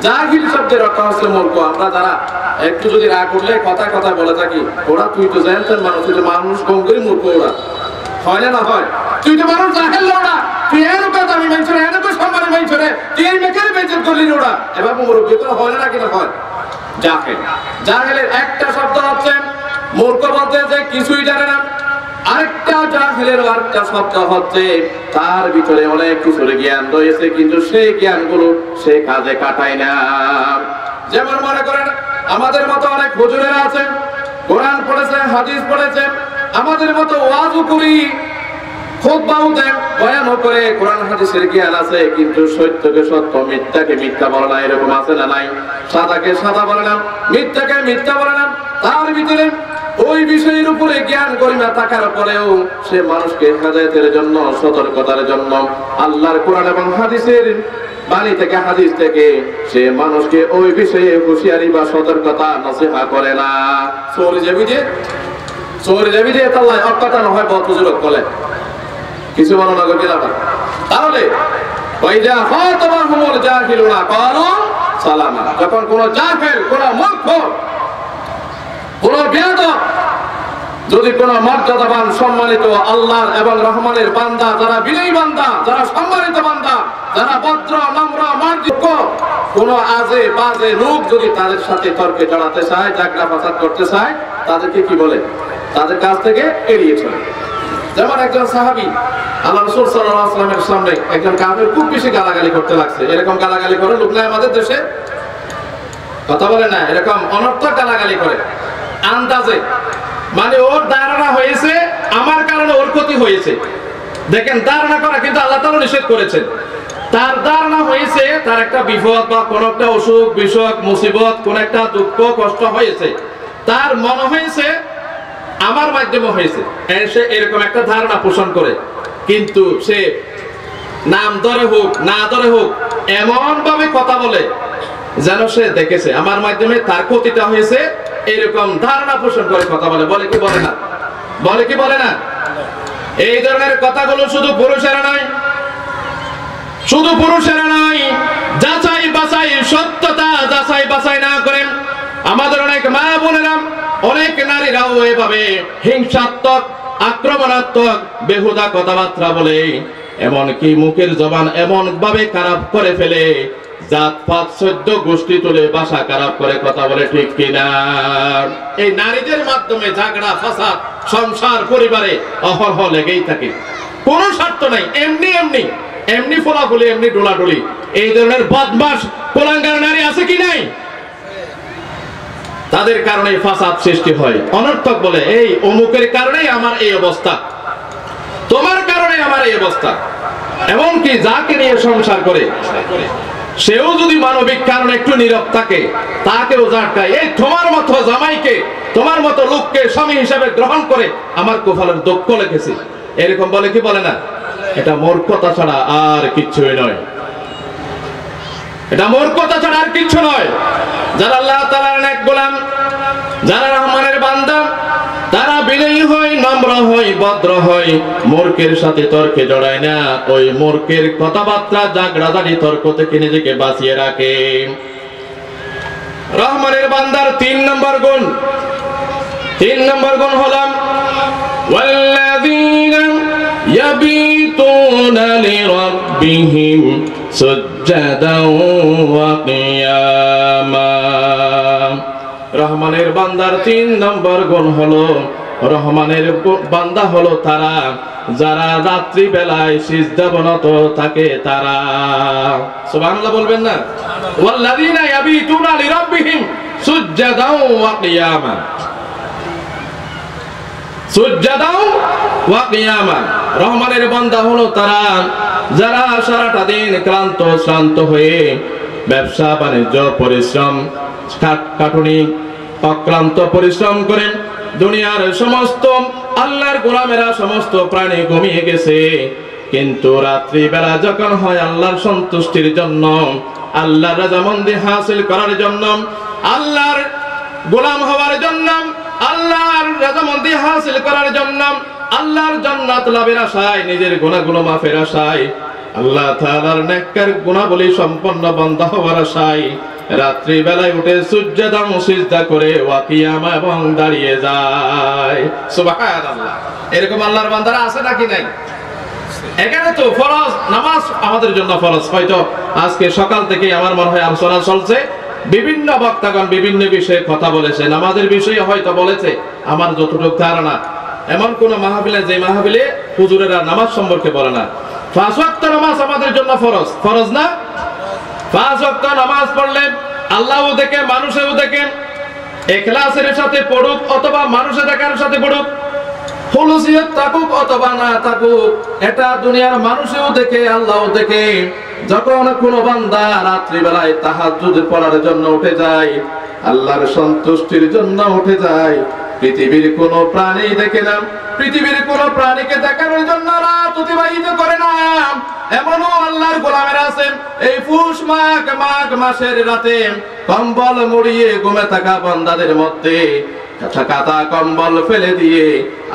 Speaker 2: জাহিল শব্দের অর্থ হচ্ছে মূর্খ। আমরা যারা একটু যদি রাগ করলে কথা বলে থাকি, ওরা তুই তো জানতেন মানুষ, তুই তো মানুষ কম করে মূর্খ, ওরা হয় না হয়, তুই তো মানুষ জাহেল, ওরা তুই এরকম দামি মাইছরে, এরকম সম্মানের মাইছরে, তুই এই মেকের বেচের করলি ওরা, এবার মূর্খ তো হয় না কিনা হয়? জাহেল। জাহেলের একটা শব্দ হচ্ছে মূর্খ, বলতে যে কিছুই জানে না। আরেকটা জাহেলের আরেকটা শব্দ হচ্ছে তার ভিতরে অনেক কিছুর জ্ঞান রয়েছে, কিন্তু সেই জ্ঞানগুলো সে কাজে কাটায় না। যেমন মনে করেন আমাদের মতো অনেক হুজুরেরা আছেন, কোরআন পড়েছেন, হাদিস পড়েছেন, আমাদের মতো ওয়াজও করি, খুতবাও দেন, বয়ানও করে, কোরআন হাদিসের জ্ঞান আছে, কিন্তু সত্যকে সত্য, মিথ্যাকে মিথ্যা বলে না, এরকম আছে না নাই? সাদাকে সাদা বলে না, মিথ্যাকে মিথ্যা বলে না। তার ভিতরে ওই বিষয়ের উপরে জ্ঞান গরিমা থাকার পরেও সে মানুষকে হেদায়েতের জন্য, সতর্কতার জন্য আল্লাহর কোরআন এবং হাদিসের বাণী থেকে, হাদিস থেকে সে মানুষকে ওই বিষয়ে হুঁশিয়ারি বা সতর্কতা নসিহা করে না। চোর যাবি যে তাল্লাহ অকথা নহয় বহুত বুজুর্গ বলে কিছু মনে না করতে যাবে। তাহলে ওয়াইদা খাতাবাহুমুল জাহিলুনা ক্বালু সালামা, যখন কোন জাহেল, কোন মূর্খ, কোন বেয়াদব যদি কোন মর্যাদাবান, সম্মানিত আল্লাহর এবং রহমানের বান্দা, যারা বিনয়ী বান্দা, যারা সম্মানিত বান্দা, যারা ভদ্র, নম্র, মার্জিত, কোন আজে বাজে লোক যদি তাদের সাথে তর্কে জড়াতে চায়, ঝগড়া ফাসাদ করতে চায়, তাদেরকে কি বলে? তাদের কাছ থেকে এড়িয়ে চলে। যেমন একজন সাহাবী আল্লাহ রাসূল সাল্লাল্লাহু আলাইহি ওয়াসাল্লামের সামনে একজন কাফের খুব বেশি গালাগালি করতে লাগছে। এরকম গালাগালি করে লোক নাই আমাদের দেশে? কথা বলে না, এরকম অনর্থক গালাগালি করে আন্দাজে, মানে ওর ধারণা হয়েছে আমার কারণে ওর ক্ষতি হয়েছে। দেখেন, ধারণা করা কিন্তু আল্লাহ তাআলা নিষেধ করেছেন। তার ধারণা হয়েছে তার একটা বিপদ বা কোন একটা অসুখ বিসুখ মুসিবত, কোন একটা দুঃখ কষ্ট হয়েছে, তার মনে হয়েছে আমার মাধ্যমে হয়েছে, সে এরকম একটা ধারণা পোষণ করে। কিন্তু সে নাম ধরে হোক না ধরে হোক এমন ভাবে কথা বলে যেন সে দেখেছে আমার মাধ্যমে তার ক্ষতিটা হয়েছে, এরকম ধারণা পোষণ করে কথা বলে। বলে কি বলে না? বলে কি বলে না? এই ধরনের কথাগুলো শুধু পুরুষেরা নয়, শুধু পুরুষেরা নয়, যাচাই বাছাই, সত্যতা যাচাই বাছাই না করেন আমাদের অনেক মা বোনেরা, অনেক নারীরাও এভাবে হিংসাত্মক, আক্রমণাত্মক, বেহুদা কথাবার্তা বলে
Speaker 1: এমনকি মুখের জবান এমন ভাবে খারাপ করে ফেলে, জাত পাত 14 গোষ্ঠী তুলে ভাষা খারাপ করে কথা বলে, ঠিক কিনা? এই নারীদের মাধ্যমে ঝগড়া ফাসাদ সংসার পরিবারে অহরহ লেগেই থাকে, কোনো স্বার্থ নাই। এমনি এমনি এমনি ফোলাফুলি, এমনি ডোলাডুলি, এই ধরনের বদমাশ কোলাঙ্গার নারী আছে কি নাই? তাদের কারণে ফাসাদ সৃষ্টি হয়। অনর্থক বলে, এই অমুকের কারণেই আমার এই অবস্থা, তোমার কারণে আমার এই অবস্থা। এমনকি যাকে নিয়ে সংসার করে সেও যদি মানবিক কারণে একটু নীরব থাকে, তাকেও জাটকায়, এই তোমার মতো জামাইকে, তোমার মতো লোককে স্বামী হিসাবে গ্রহণ করে আমার কপালের দুঃখ লেগেছে, এরকম বলে কি বলে না? এটা মূর্খতা ছাড়া আর কিচ্ছুই নয়, এটা মূর্খতা ছাড়া আর কিচ্ছু নয়। যারা আল্লাহ তাআলার নেক গোলাম, যারা রহমানের বান্দা, তারা বিনয়ী হয়, নম্র হয়, ভদ্র হয়, মূর্খের সাথে তর্কে জড়ায় না। ওই মূর্খের কথাবার্তা, ঝগড়াঝাটি, তর্ক থেকে নিজেকে বাঁচিয়ে রাখে। রহমানের বান্দার 3 নম্বর গুণ, 3 নম্বর গুণ হলাম ওয়াল্লাযীনা ইয়াবিতুনা লিরাব্বিহিম সুজদান ওয়া কিয়ামা। রহমানের বান্দার 3 নম্বর গুণ হলো, রহমানের বান্দা হলো তারা যারা রাত্রি বেলায় সিজদাবনত থাকে তারা। সুবহানাল্লাহ বলবেন না? ওয়াল্লাযীনা ইয়াবিতুনা লিরাব্বিহিম সুজদান ওয়া কিয়ামা, সুজদান ওয়া কিয়ামা। রহমানের বান্দা হলো তারা যারা সারাটা দিন ক্লান্ত শ্রান্ত হয়ে ব্যবসা বাণিজ্য পরিশ্রম খাটুনি অক্লান্ত পরিশ্রম করেন। দুনিয়ার সমস্ত আল্লাহর গোলামেরা সমস্ত প্রাণী ঘুমিয়ে গেছে, কিন্তু রাত্রি বেলা যখন হয় আল্লাহর সন্তুষ্টির জন্য, আল্লাহর রাজামন্দি হাসিল করার জন্য, আল্লাহর গোলাম হওয়ার জন্য, আল্লাহর রাজামন্দি হাসিল করার জন্য, আল্লাহর জান্নাত লাভের আশায়, নিজের গুনাহগুলো মাফের আশায়, আল্লাহ তাআলার নেককার গুণাবলী সম্পন্ন বান্দা হওয়ার আশায় রাত্রি বেলায় উঠে সুজদান সিজদা করে ওয়া কিয়ামা এবং দাঁড়িয়ে যায়। সুবহানাল্লাহ। এরকম আল্লাহর বান্দারা আছে নাকি নাই? এখানে তো ফরজ নামাজ আমাদের জন্য ফরজ। হয়তো আজকে সকাল থেকে আমার মনে হয় আলোচনা চলছে, বিভিন্ন বক্তাগণ বিভিন্ন বিষয়ে কথা বলেছে, নামাজের বিষয়ে হয়তো বলেছে। আমার যতটুকু ধারণা, এমন কোন মাহফিলে যে মাহফিলে হুজুরেরা নামাজ সম্পর্কে বলে না। 5 ওয়াক্ত নামাজ আমাদের জন্য ফরজ, ফরজ না? 5 ওয়াক্ত নামাজ পড়লে আল্লাহও দেখে, মানুষেও দেখে, ইখলাসের সাথে পড়ুক অথবা মানুষে দেখার সাথে পড়ুক, খুলুসিয়ত থাকুক অথবা না থাকুক, এটা দুনিয়ার মানুষেও দেখে, আল্লাহও দেখে। যখন কোনো বান্দা রাত্রি বেলায় তাহাজ্জুদ পড়ার জন্য উঠে যায়, আল্লাহর সন্তুষ্টির জন্য উঠে যায়, পৃথিবীর কোনো প্রাণী দেখে না, পৃথিবীর কোনো প্রাণীকে দেখানোর জন্য রাত অতিবাহিত করে না। এমনও আল্লাহর গোলামেরা আছেন, এই পুষ মাঘ মাসের রাতে কম্বল মুড়িয়ে ঘুমে থাকা বান্দাদের মধ্যে কাঁথা কম্বল ফেলে দিয়ে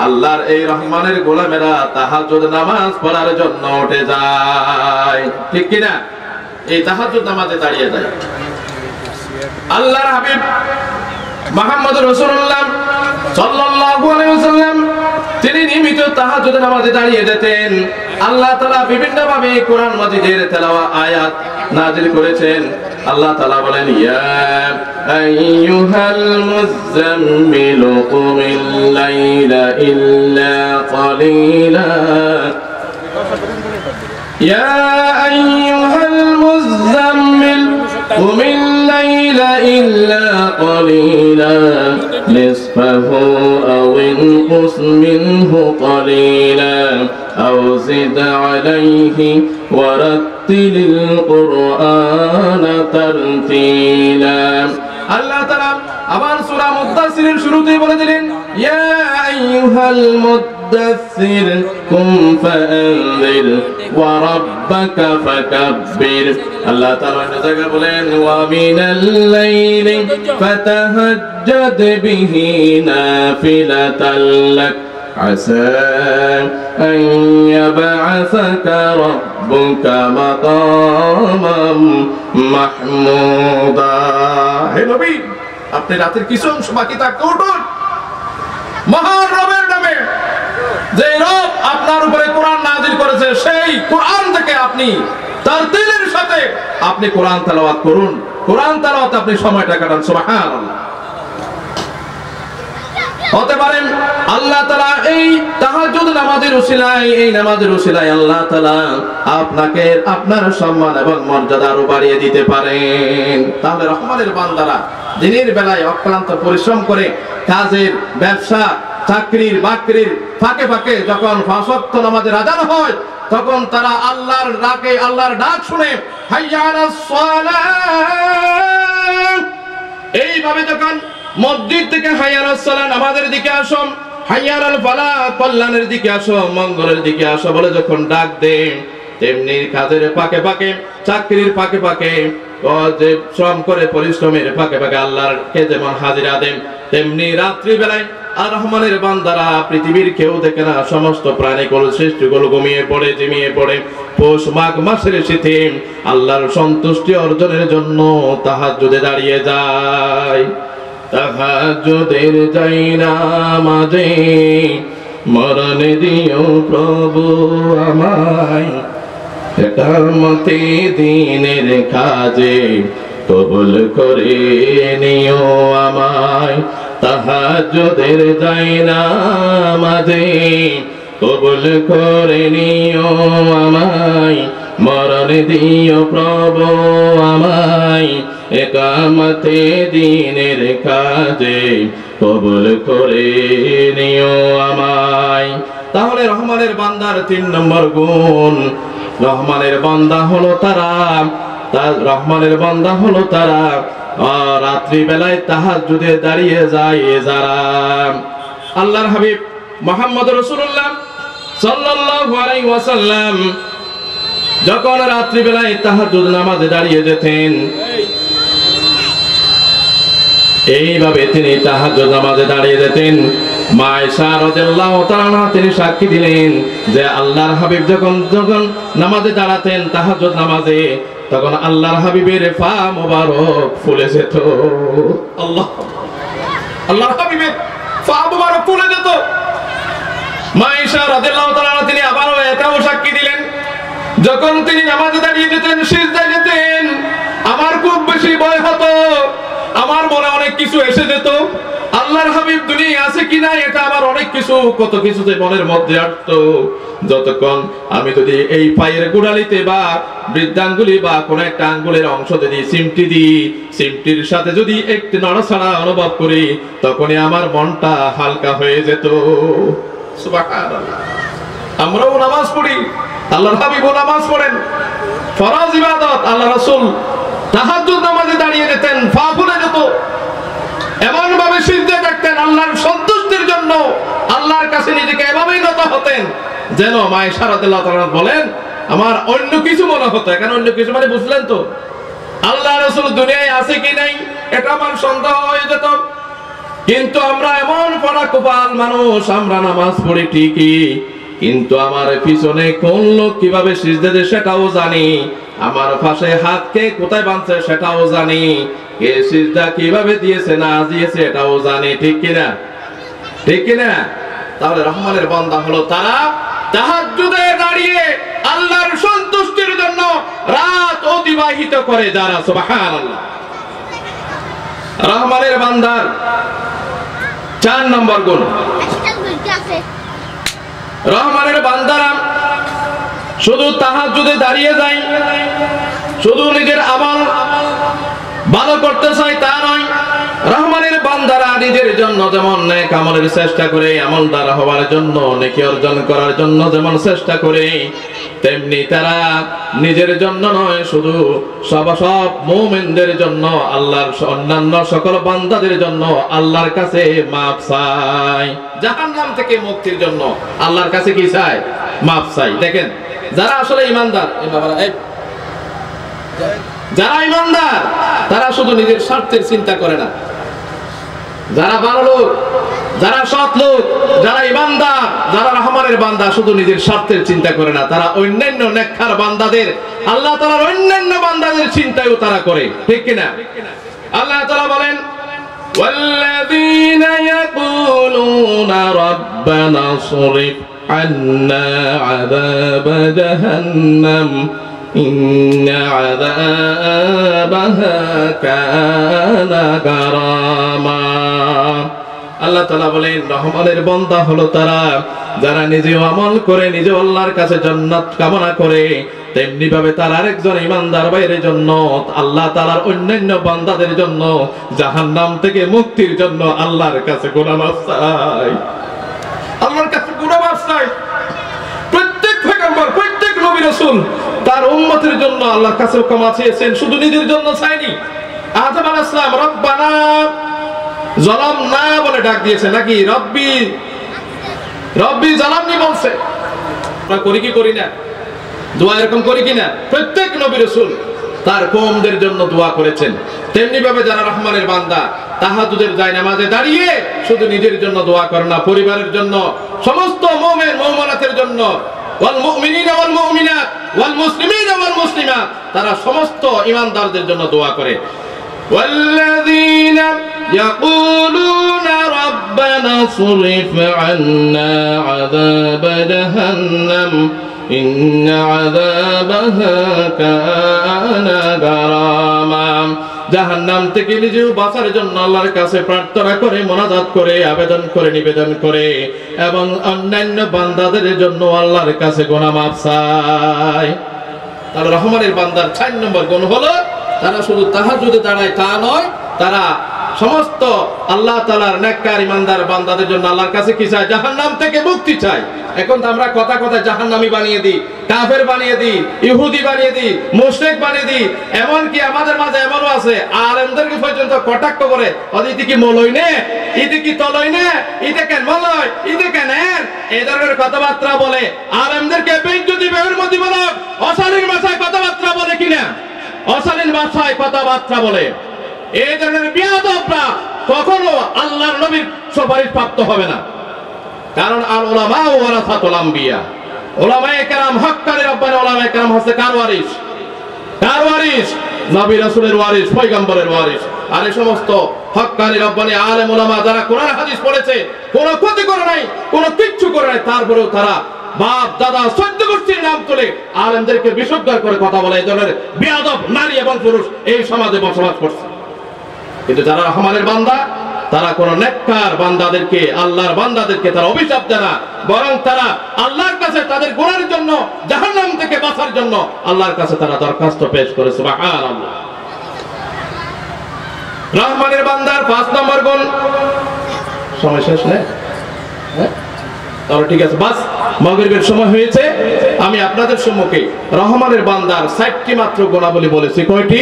Speaker 1: আল্লাহর এই রহমানের গোলামেরা তাহাজ্জুদ নামাজ পড়ার জন্য উঠে যায়, ঠিক কিনা? এই তাহাজ্জুদ নামাজে দাঁড়িয়ে যায়। আল্লাহর হাবিব মুহাম্মদুর রাসূলুল্লাহ সাল্লাল্লাহু আলাইহি ওয়াসাল্লাম তিনি নিয়মিত তাহাজ্জুদ নামাজে দাঁড়িয়ে যেতেন। আল্লাহ তাআলা বিভিন্ন ভাবে কোরআন মাজিদের তেলাওয়াত আয়াত নাযিল করেছেন। আল্লাহ তাআলা বলেন, ইয়া আইয়ুহাল মুযাম্মিল কুমিল লাইলা ইল্লা ক্বালিলা, ইয়া আইয়ুহাল মুযাম্মিল কুমিল লাইলা ইল্লা ক্বালিলা নিসফাহু আও ইনকুস মিনহু ক্বালিলা আও জিদ আলাইহি ওয়ারাত্তিলিল কুরআনা তারতিলা। আল্লাহ তাআলা আবার সূরা মুদ্দাসসিরের শুরুতেই বলে দিলেন, ইয়া আইয়ুহাল মুদ্দাসসির কুম ফাআনজির ওয়া রাব্বাকা ফাকাব্বির। আল্লাহ তাআলা এই জায়গায় বলেন, ওয়া মিনাল লাইলি ফাতাহাজ্জাদ বিহি নাফিলাতাল লাক আসা আন ইয়াবআসাকা রাব্বুকা মাকামান মাহমুদা। হে নবী, আপনি রাতের কিছু অংশ বাকি থাকতে উঠুন, মহান রবের নামে, যে রব আপনার উপরে কোরআন নাযিল করেছে, সেই আপনি তারতিলের সাথে আপনি কোরআন তেলাওয়াত করুন, কোরআন তেলাওয়াতে আপনি সময়টা কাটান। সুবহানাল্লাহ। হতে পারেন আল্লাহ তাআলা এই তাহাজ্জুদ নামাজের উসিলায়, এই নামাজের উসিলায় আল্লাহ তাআলা আপনাকে আপনার সম্মান এবং মর্যাদা আরো বাড়িয়ে দিতে পারেন। তাহলে রহমানের বান্দারা দিনের বেলায় অক্লান্ত পরিশ্রম করে কাজের, ব্যবসা, চাকরির, বাকরির ফাঁকে ফাঁকে যখন ৫ ওয়াক্ত নামাজের আযান হয় তখন তারা আল্লাহর ডাকে, আল্লাহর ডাক শুনে হাইয়া আলাস সালাহ, এইভাবে যখন মসজিদ থেকে হাইয়া আলাস সালাহ নামাজের দিকে আসো, হাইয়া আলাল ফালাহ কল্যাণের দিকে আসো, মঙ্গলের দিকে আসো বলে যখন ডাক দেন, তেমনি কাজের ফাঁকে ফাঁকে, চাকরির ফাঁকে ফাঁকে, যে শ্রম করে পরিশ্রমের ফাঁকে ফাঁকে আল্লাহরকে যেমন হাজিরা দেন, তেমনি রাত্রি বেলায় আর রহমানের বান্দারা পৃথিবীর কেউ দেখে না, সমস্ত প্রাণীগুলো সৃষ্টিগুলো ঘুমিয়ে পড়ে, জিমিয়ে পড়ে পৌষ মাঘ মাসের শীতে আল্লাহর সন্তুষ্টি অর্জনের জন্য তাহাজ্জুদে দাঁড়িয়ে যায়। তাহাজ্জুদের যাই নামাজে মরণ দিও প্রভু আমায়, একামতে দিনের কাজে কবুল করে নিও আমায়। তাহাজ্জুদের যাই নামাজে কবুল করে নিও আমায়, মরণ দিও প্রভু আমায়, একামতে দিনের কাজে কবুল করে নিও আমায়। তাহলে রহমানের বান্দার ৩ নম্বর গুণ, রহমানের বান্দা হলো তারা, রহমানের বান্দা হলো তারা রাত্রি বেলায় তাহাজ্জুদে দাঁড়িয়ে যায় যারা। আল্লাহর হাবিব মুহাম্মদ রাসূলুল্লাহ সাল্লাল্লাহু আলাইহি ওয়াসাল্লাম যখন রাত্রি বেলায় তাহাজ্জুদ নামাজে দাঁড়িয়ে যেতেন, এইভাবে তিনি তাহাজ্জুদ নামাজে দাঁড়িয়ে যেতেন। মা আয়েশা রাদিয়াল্লাহু তাআলা তিনি সাক্ষী দিলেন যে আল্লাহর হাবিব যখন যখন নামাজে দাঁড়াতেন তাহাজ্জুদ নামাজে, তখন আল্লাহর হাবিবের পা মোবারক ফুলে যেত। আল্লাহ, আল্লাহর হাবিবের পা মোবারক ফুলে যেত। মা আয়েশা রাদিয়াল্লাহু তাআলা তিনি আবারও এটাও সাক্ষী দিলেন, যখন তিনি নামাজে দাঁড়িয়ে যেতেন, সিজদায় যেতেন, আমার খুব বেশি ভয় হতো, আমার মনে অনেক কিছু এসে যেত, আল্লাহর হাবিব দুনিয়া আছে কিনা এটা আমার অনেক কিছু, কত কিছু যে মনের মধ্যে আসতো। যতক্ষণ আমি যদি এই পায়ের গোড়ালিতে বা বৃদ্ধাঙ্গুলি বা কোন একটা আঙ্গুলের অংশ যদি চিমটি দিই, চিমটির সাথে যদি একটু নড়াচড়া অনুভব করি, তখনই আমার মনটা হালকা হয়ে যেত। সুবহানাল্লাহ। আমরাও নামাজ পড়ি, আল্লাহর হাবিবও নামাজ পড়েন, ফরজ ইবাদত। আল্লাহ রাসূল তাহাজ্জুদ নামাজে দাঁড়িয়ে যেতেন, পা ফুলে যেত, এমন ভাবে সিজদায় থাকতেন আল্লাহর সন্তুষ্টির জন্য, আল্লাহর কাছে নিজেকে এভাবেই নত হতেন যেন মা আয়েশা রাদিয়াল্লাহু তাআলা বলেন আমার অন্য কিছু মনে হতো। এখন অন্য কিছু মানে বুঝলেন তো, আল্লাহ রাসূল দুনিয়ায় আছে কি নাই এটা আমার সন্দেহ হয়ে যেত। কিন্তু আমরা এমন পড়া কপাল মানুষ, আমরা নামাজ পড়ি ঠিকই, কিন্তু আমার পিছনে কোন লোক কিভাবে সিজদা দেয় সেটাও জানি, আমার পাশে হাত কে কোথায় বাঁধছে সেটাও জানি, কে সিজদা কিভাবে দিয়েছে না দিয়েছে এটাও জানি। ঠিক কিনা? ঠিক কিনা? তাহলে রহমানের বান্দা হলো তারা তাহাজ্জুদে দাঁড়িয়ে আল্লাহর সন্তুষ্টির জন্য রাত অতিবাহিত করে যারা। সুবহানাল্লাহ। রহমানের বান্দার ৪ নম্বর গুণ, রহমানের বান্দারা শুধু তাহাজ্জুদে দাঁড়িয়ে যায়, শুধু নিজের আমল ভালো করতে চায় তা নয়, রহমানের বান্দারা নিজের জন্য যেমন নেক আমলের চেষ্টা করে, আমলদার হওয়ার জন্য, নেকি অর্জন করার জন্য যেমন চেষ্টা করে, তেমনি তারা নিজের জন্য নয়, শুধু সব মুমিনদের জন্য, আল্লাহর অন্যান্য সকল বান্দাদের জন্য আল্লাহর কাছে মাফ চায়। জাহান্নাম থেকে মুক্তির জন্য আল্লাহর কাছে কি চায়? মাফ চাই। দেখেন যারা আসলে ঈমানদার, যারা ঈমানদার তারা শুধু নিজের স্বার্থের চিন্তা করে না, যারা ভালো লোক, যারা সৎ লোক, যারা ঈমানদার, যারা রহমানের বান্দা শুধু নিজের স্বার্থের চিন্তা করে না, তারা অন্যান্য নেককার বান্দাদের, আল্লাহ তাআলার অন্যান্য বান্দাদের চিন্তাও তারা করে। ঠিক কিনা? আল্লাহ তাআলা বলেন ওয়াল্লাযীনা ইয়াকুলুনা রাব্বানা সরিফ عنا عذاب جهنم إن عذابها كان غراما আল্লাহ তাআলা বলেন রহমানের বান্দা হলো তারা যারা নিজে আমল করে নিজে আল্লাহর কাছে জান্নাত কামনা করে তেমনি ভাবে তার আরেকজন ঈমানদার ভাইয়ের জন্য আল্লাহ তাআলার অন্যান্য বান্দাদের জন্য জাহান্নাম থেকে মুক্তির জন্য আল্লাহর কাছে গুনাহ মাফ চাই আল্লাহর কাছে গুনাহ মাফ চাই প্রত্যেক পয়গম্বর প্রত্যেক নবী রাসূল তার উম্মতের জন্য আল্লাহর কাছে ক্ষমা চেয়েছেন শুধু নিজের জন্য চাইনি আদম আলাইহিস সালাম রব্বানা যালামনা বলে ডাক দিয়েছে নাকি রব্বি রব্বি জালামনি বলছে আমরা করি কি করি না দোয়া এরকম করি কিনা প্রত্যেক নবী রাসূল তার কওমদের জন্য দোয়া করেছেন তেমনি ভাবে যারা রহমানের বান্দা তাহাজ্জুদের জায়নামাজে দাঁড়িয়ে শুধু নিজের জন্য দোয়া করে না পরিবারের জন্য সমস্ত মুমিন মুমিনাতের জন্য ওয়াল মুমিনিনা ওয়াল মুমিনাত ওয়াল মুসলিমিনা ওয়াল মুসলিমাত তারা সমস্ত ঈমানদারদের জন্য দোয়া করে والذين يقولون ربنا اصرف عنا عذاب جهنم إن عذابها كان غراما জাহান্নাম থেকে নিজেও বাঁচার জন্য আল্লাহর কাছে প্রার্থনা করে মুনাজাত করে আবেদন করে নিবেদন করে এবং অন্যান্য বান্দাদের জন্য আল্লাহর কাছে গুনাহ মাফ চায় তাহলে রহমানের বান্দার 4 নম্বর গুণ হলো তারা শুধু তাহাজ্জুদে দাঁড়ায় তা নয় তারা সমস্ত আল্লাহ তাআলার নেককার ঈমানদার বান্দাদের জন্য আল্লাহর কাছে কি চায় জাহান্নাম থেকে মুক্তি চায় এখন তো আমরা কথা কথা জাহান্নামী বানিয়ে দিই কাফের বানিয়ে দিই ইহুদি বানিয়ে দিই মুশরিক বানিয়ে দিই এমন কি আমাদের মাঝে এমনও আছে আলেমদেরকে পর্যন্ত কটাক্ষ করে ওদিকে কি মলই নে ইদি কি তলই নে ইদি কেন মলই ইদি কেন এই ধরনের কথাবার্তা বলে আলেমদেরকে বেইজ্জতি বেহুরমতি বলে অশালীন ভাষায় কথাবার্তা বলে কিনা অশালীন ভাষায় কথাবার্তা বলে এই ধরনের বিয়াদবরা কখনো আল্লাহর নবীর সুপারিশ প্রাপ্ত হবে না কারণ আল উলামা ওয়ারাসাতুল আম্বিয়া উলামায়ে কেরাম হক্কানি রব্বানি উলামায়ে কেরাম হচ্ছে কার ওয়ারিস নবী রাসূলের ওয়ারিস পয়গম্বরের ওয়ারিস আর এই সমস্ত হক্কানি রব্বানি আলেম উলামা যারা কোরআন হাদিস পড়েছে কোনো ক্ষতি করে নাই কোনো কিচ্ছু করে নাই তারপরেও তারা বাপ দাদা 14 গোষ্ঠীর নাম তুলে আলেমদেরকে বিশুদ্ধ করে কথা বলে এই ধরনের বেয়াদব নারী এবং পুরুষ এই সমাজে বসবাস করছে কিন্তু যারা রহমানের বান্দা তারা কোন নেককার বান্দাদেরকে আল্লাহর বান্দাদেরকে তারা অভিশাপ দেয় না বরং তারা আল্লাহর কাছে তাদের গুনাহের জন্য জাহান্নাম থেকে বাঁচার জন্য আল্লাহর কাছে তারা দরখাস্ত পেশ করে সুবহানাল্লাহ রহমানের বান্দার 5 নম্বর গুণ সময় শেষ না হ্যাঁ তাহলে ঠিক আছে বাস মাগরিবের সময় হয়েছে আমি আপনাদের সম্মুখে রহমানের বান্দার 7টি মাত্র গুণাবলী বলেছি কয়টি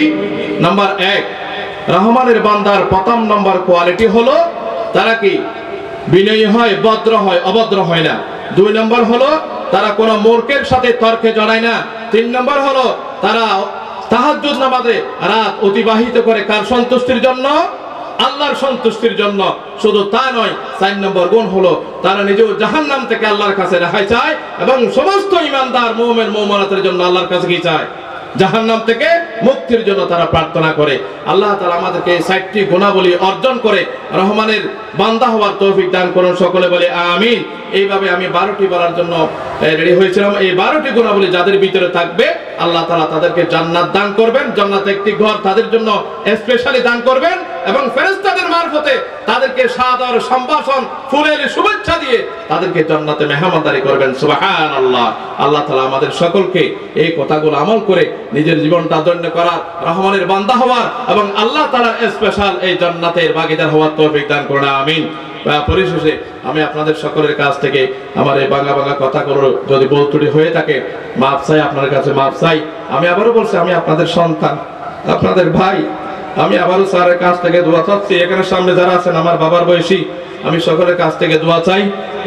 Speaker 1: নাম্বার 1 রহমানের বান্দার প্রথম নম্বর কোয়ালিটি হলো তারা কি বিনয়ী হয় ভদ্র হয় অভদ্র হয় না 2 নম্বর হলো তারা কোনো মূর্খের সাথে তর্কে জড়ায় না 3 নম্বর হলো তারা তাহাজ্জুদ নামাজে রাত অতিবাহিত করে কার সন্তুষ্টির জন্য আল্লাহর সন্তুষ্টির জন্য শুধু তা নয় 4 নম্বর গুণ হলো তারা নিজেও জাহান্নাম থেকে আল্লাহর কাছে রেহাই চায় এবং সমস্ত ঈমানদার মুমিন মুমিনাতের জন্য আল্লাহর কাছে কি চায় জাহান্নাম থেকে মুক্তির জন্য তারা প্রার্থনা করে আল্লাহ তাআলা আমাদেরকে এই 4টি গুণাবলী অর্জন করে রহমানের বান্দা হওয়ার তৌফিক দান করুন সকলে বলে আমিন এইভাবে আমি 12টি বলার জন্য রেডি হয়েছিলাম এই 12টি গুণাবলী যাদের ভিতরে থাকবে আল্লাহ তাআলা তাদেরকে জান্নাত দান করবেন জান্নাতে একটি ঘর তাদের জন্য স্পেশালি দান করবেন এবং ফেরেশতাদের মারফতে তাদেরকে সাদর সম্ভাষণ ফুলের শুভেচ্ছা দিয়ে তাদেরকে জান্নাতে মেহমানদারি করবেন সুবহানাল্লাহ আল্লাহ তাআলা আমাদের সকলকে এই কথাগুলো আমল করে নিজের জীবনটা ধন্য করার রহমানের বান্দা হওয়ার এবং আল্লাহ তাআলার স্পেশাল এই জান্নাতের ভাগীদার হওয়ার তৌফিক দান করুন আমিন পরিশেষে আমি আপনাদের সকলের কাছ থেকে আমার এই বাংলা কথাগুলো যদি ভুল ত্রুটি হয়ে থাকে মাফ চাই আপনার কাছে মাফ চাই আমি আবারও বলছি আমি আপনাদের সন্তান আপনাদের ভাই আমি আবারও স্যারের কাছ থেকে দোয়া চাচ্ছি এখানে সামনে যারা আছেন আমার বাবার বয়সী আমি সকলের কাছ থেকে দোয়া চাই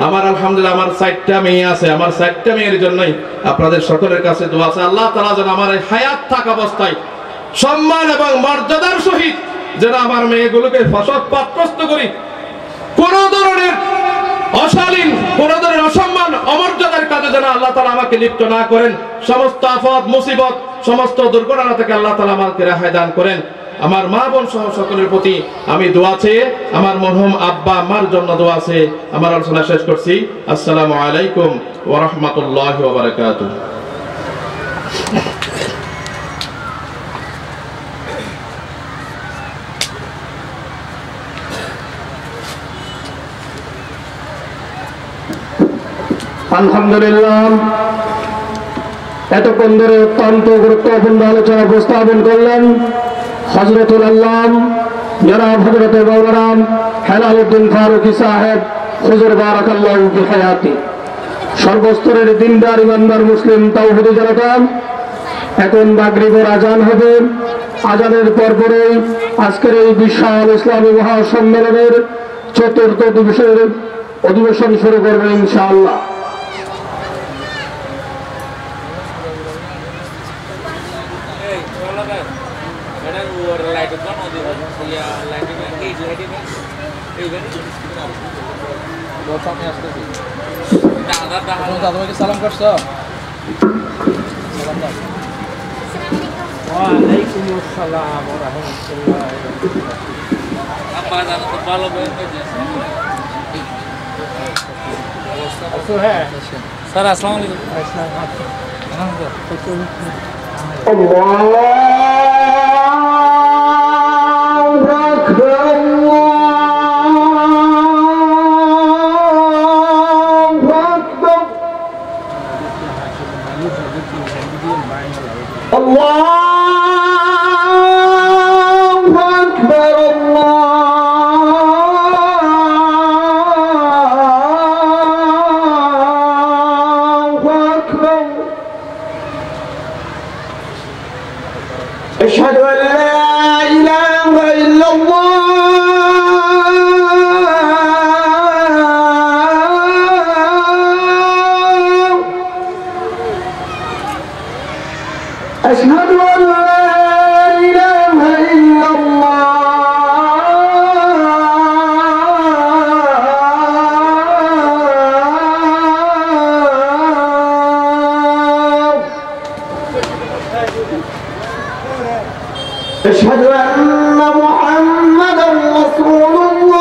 Speaker 1: আমার আলহামদুলিল্লাহ আমার 4টা মেয়ে আছে আমার 4টা মেয়ের জন্যই আপনাদের সকলের কাছে দোয়া চাই আল্লাহ তাআলা যেন আমার এই হায়াত থাকা অবস্থায় সম্মান এবং মর্যাদার সহিত যেন আমার মেয়েগুলোকে ফসল পাত্রস্থ করি কোন ধরনের অশালীন কোন ধরনের অসম্মান অমর্যাদার কাজে যেন আল্লাহ তাআলা আমাকে লিপ্ত না করেন সমস্ত আফত মুসিবত সমস্ত দুর্ঘটনা থেকে আল্লাহ তাআলা আমাকে রেহাই দান করেন আমার মা বোন সহ সকলের প্রতি আমি দোয়া চেয়ে আমার মরহুম আব্বা আম্মার জন্য দোয়া চেয়ে আমার আলোচনা শেষ করছি। আসসালামু আলাইকুম ওয়া রাহমাতুল্লাহি ওয়া বারাকাতুহু।
Speaker 3: আলহামদুলিল্লাহ, এতক্ষণ ধরে অত্যন্ত গুরুত্বপূর্ণ আলোচনা উপস্থাপন করলেন হযরতুল আল্লাম জনাব হযরত মাওলানা হেলালউদ্দিন ফারুকী সাহেব, হুজুর বারাকাল্লাহু ফি হায়াতি। সর্বস্তরের দিনদার ইমানদার মুসলিম তাওহীদি জনতা, এখন মাগরিবের আজান হবে। আজানের পরপরই আজকের এই বিশাল ইসলামী মহাসম্মেলনের চতুর্থ অধিবেশন শুরু করবে ইনশাআল্লাহ।
Speaker 4: সালাম করছো? ওয়ালাইকুম আসসালাম ওয়া রাহমাতুল্লাহি ওয়া বারাকাতুহু। আব্বা জানো তো ভালো বলতে আছে। হ্যাঁ স্যার, আসসালামু আলাইকুম।
Speaker 3: أشهد أن لا إله إلا الله، أشهد أن لا إله إلا الله، أشهد أن محمدا رسول الله،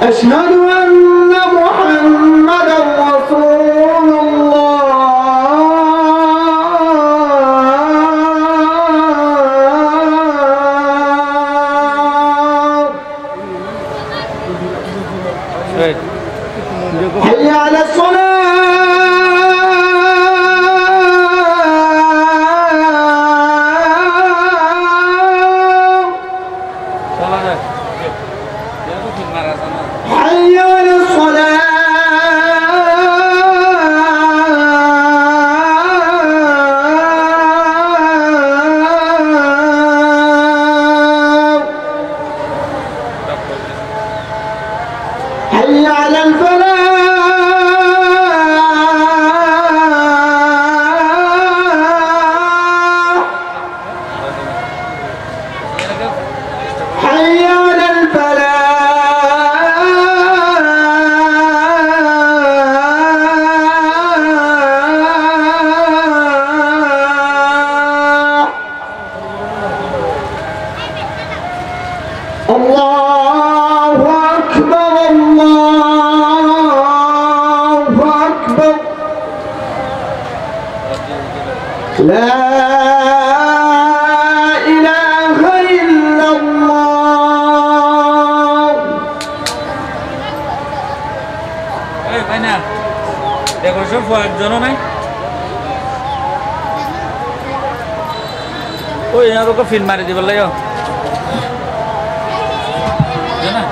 Speaker 3: أشهد أن محمدا رسول الله. حي على الصلاة، حي على الصلاة، حي على الفلاح، حي على الفلاح. الله أكبر، الله أكبر، لا إله إلا الله.
Speaker 4: এই ভাই না ডেকোরেশন ফর একজনও নাই। ওই এনারকে ফিল্ম মারি দিব লাগে জানা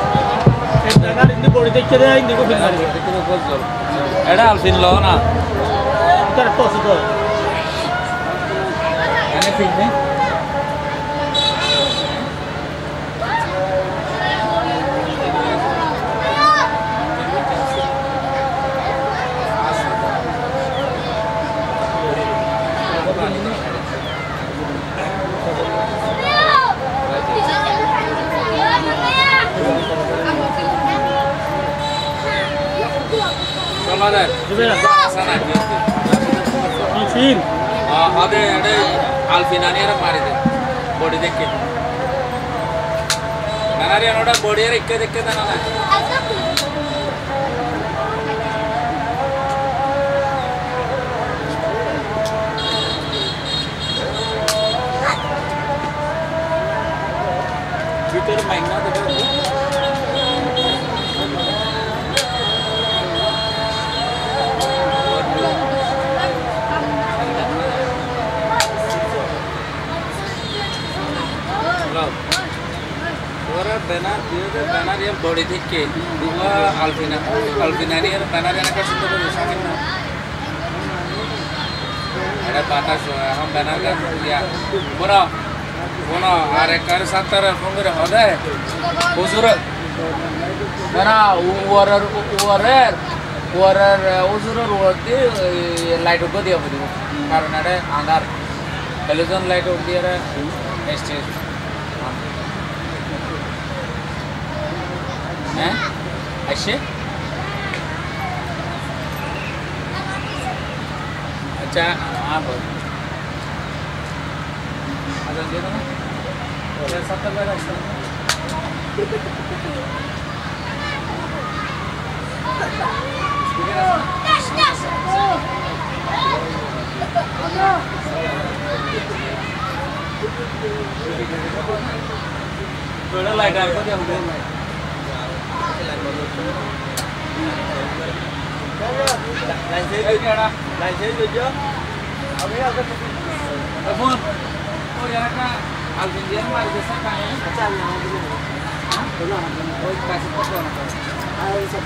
Speaker 4: এই জায়গা ইন্দি বড়ি দেখতে দেয় ইন্দিকে ফিল্ম মারি দিব এটা আলফিন লো না তার তো আছে তো এনে ফিল্ম নেই।
Speaker 5: আমাদের সানা
Speaker 4: আলফিন
Speaker 5: হদে এডে আলফিনানি এর মারি দে বডি দেখে নানারি ওটা বডি এর ইক্কে দেখে দেনা না ভিতরে মাইনা দেখো बैनर दिए बैनर ये बॉडी देख के दूसरा अल्फिनानी यार बैनर यार कैसे तो बोले शामिल ना अरे बातास हम बैनर का दिया बोना अरे कर सकता है फोन करे होता है उजुर बना उजुर रोते लाइट को दिया मुझे कारण अरे अंधार हेलोजन लाइट होती है स्टेज हैं ऐसे अच्छा हाँ बोल अच्छा दे दो ना अरे 70 बार ऐसा थोड़ा लाइट आपको क्या होगा लाइसेंस जो अभी आगे फोन और यार का अल्फिनियन मार के साथ है चल ना बोलो कोई कैसे पकड़ो ना आ सब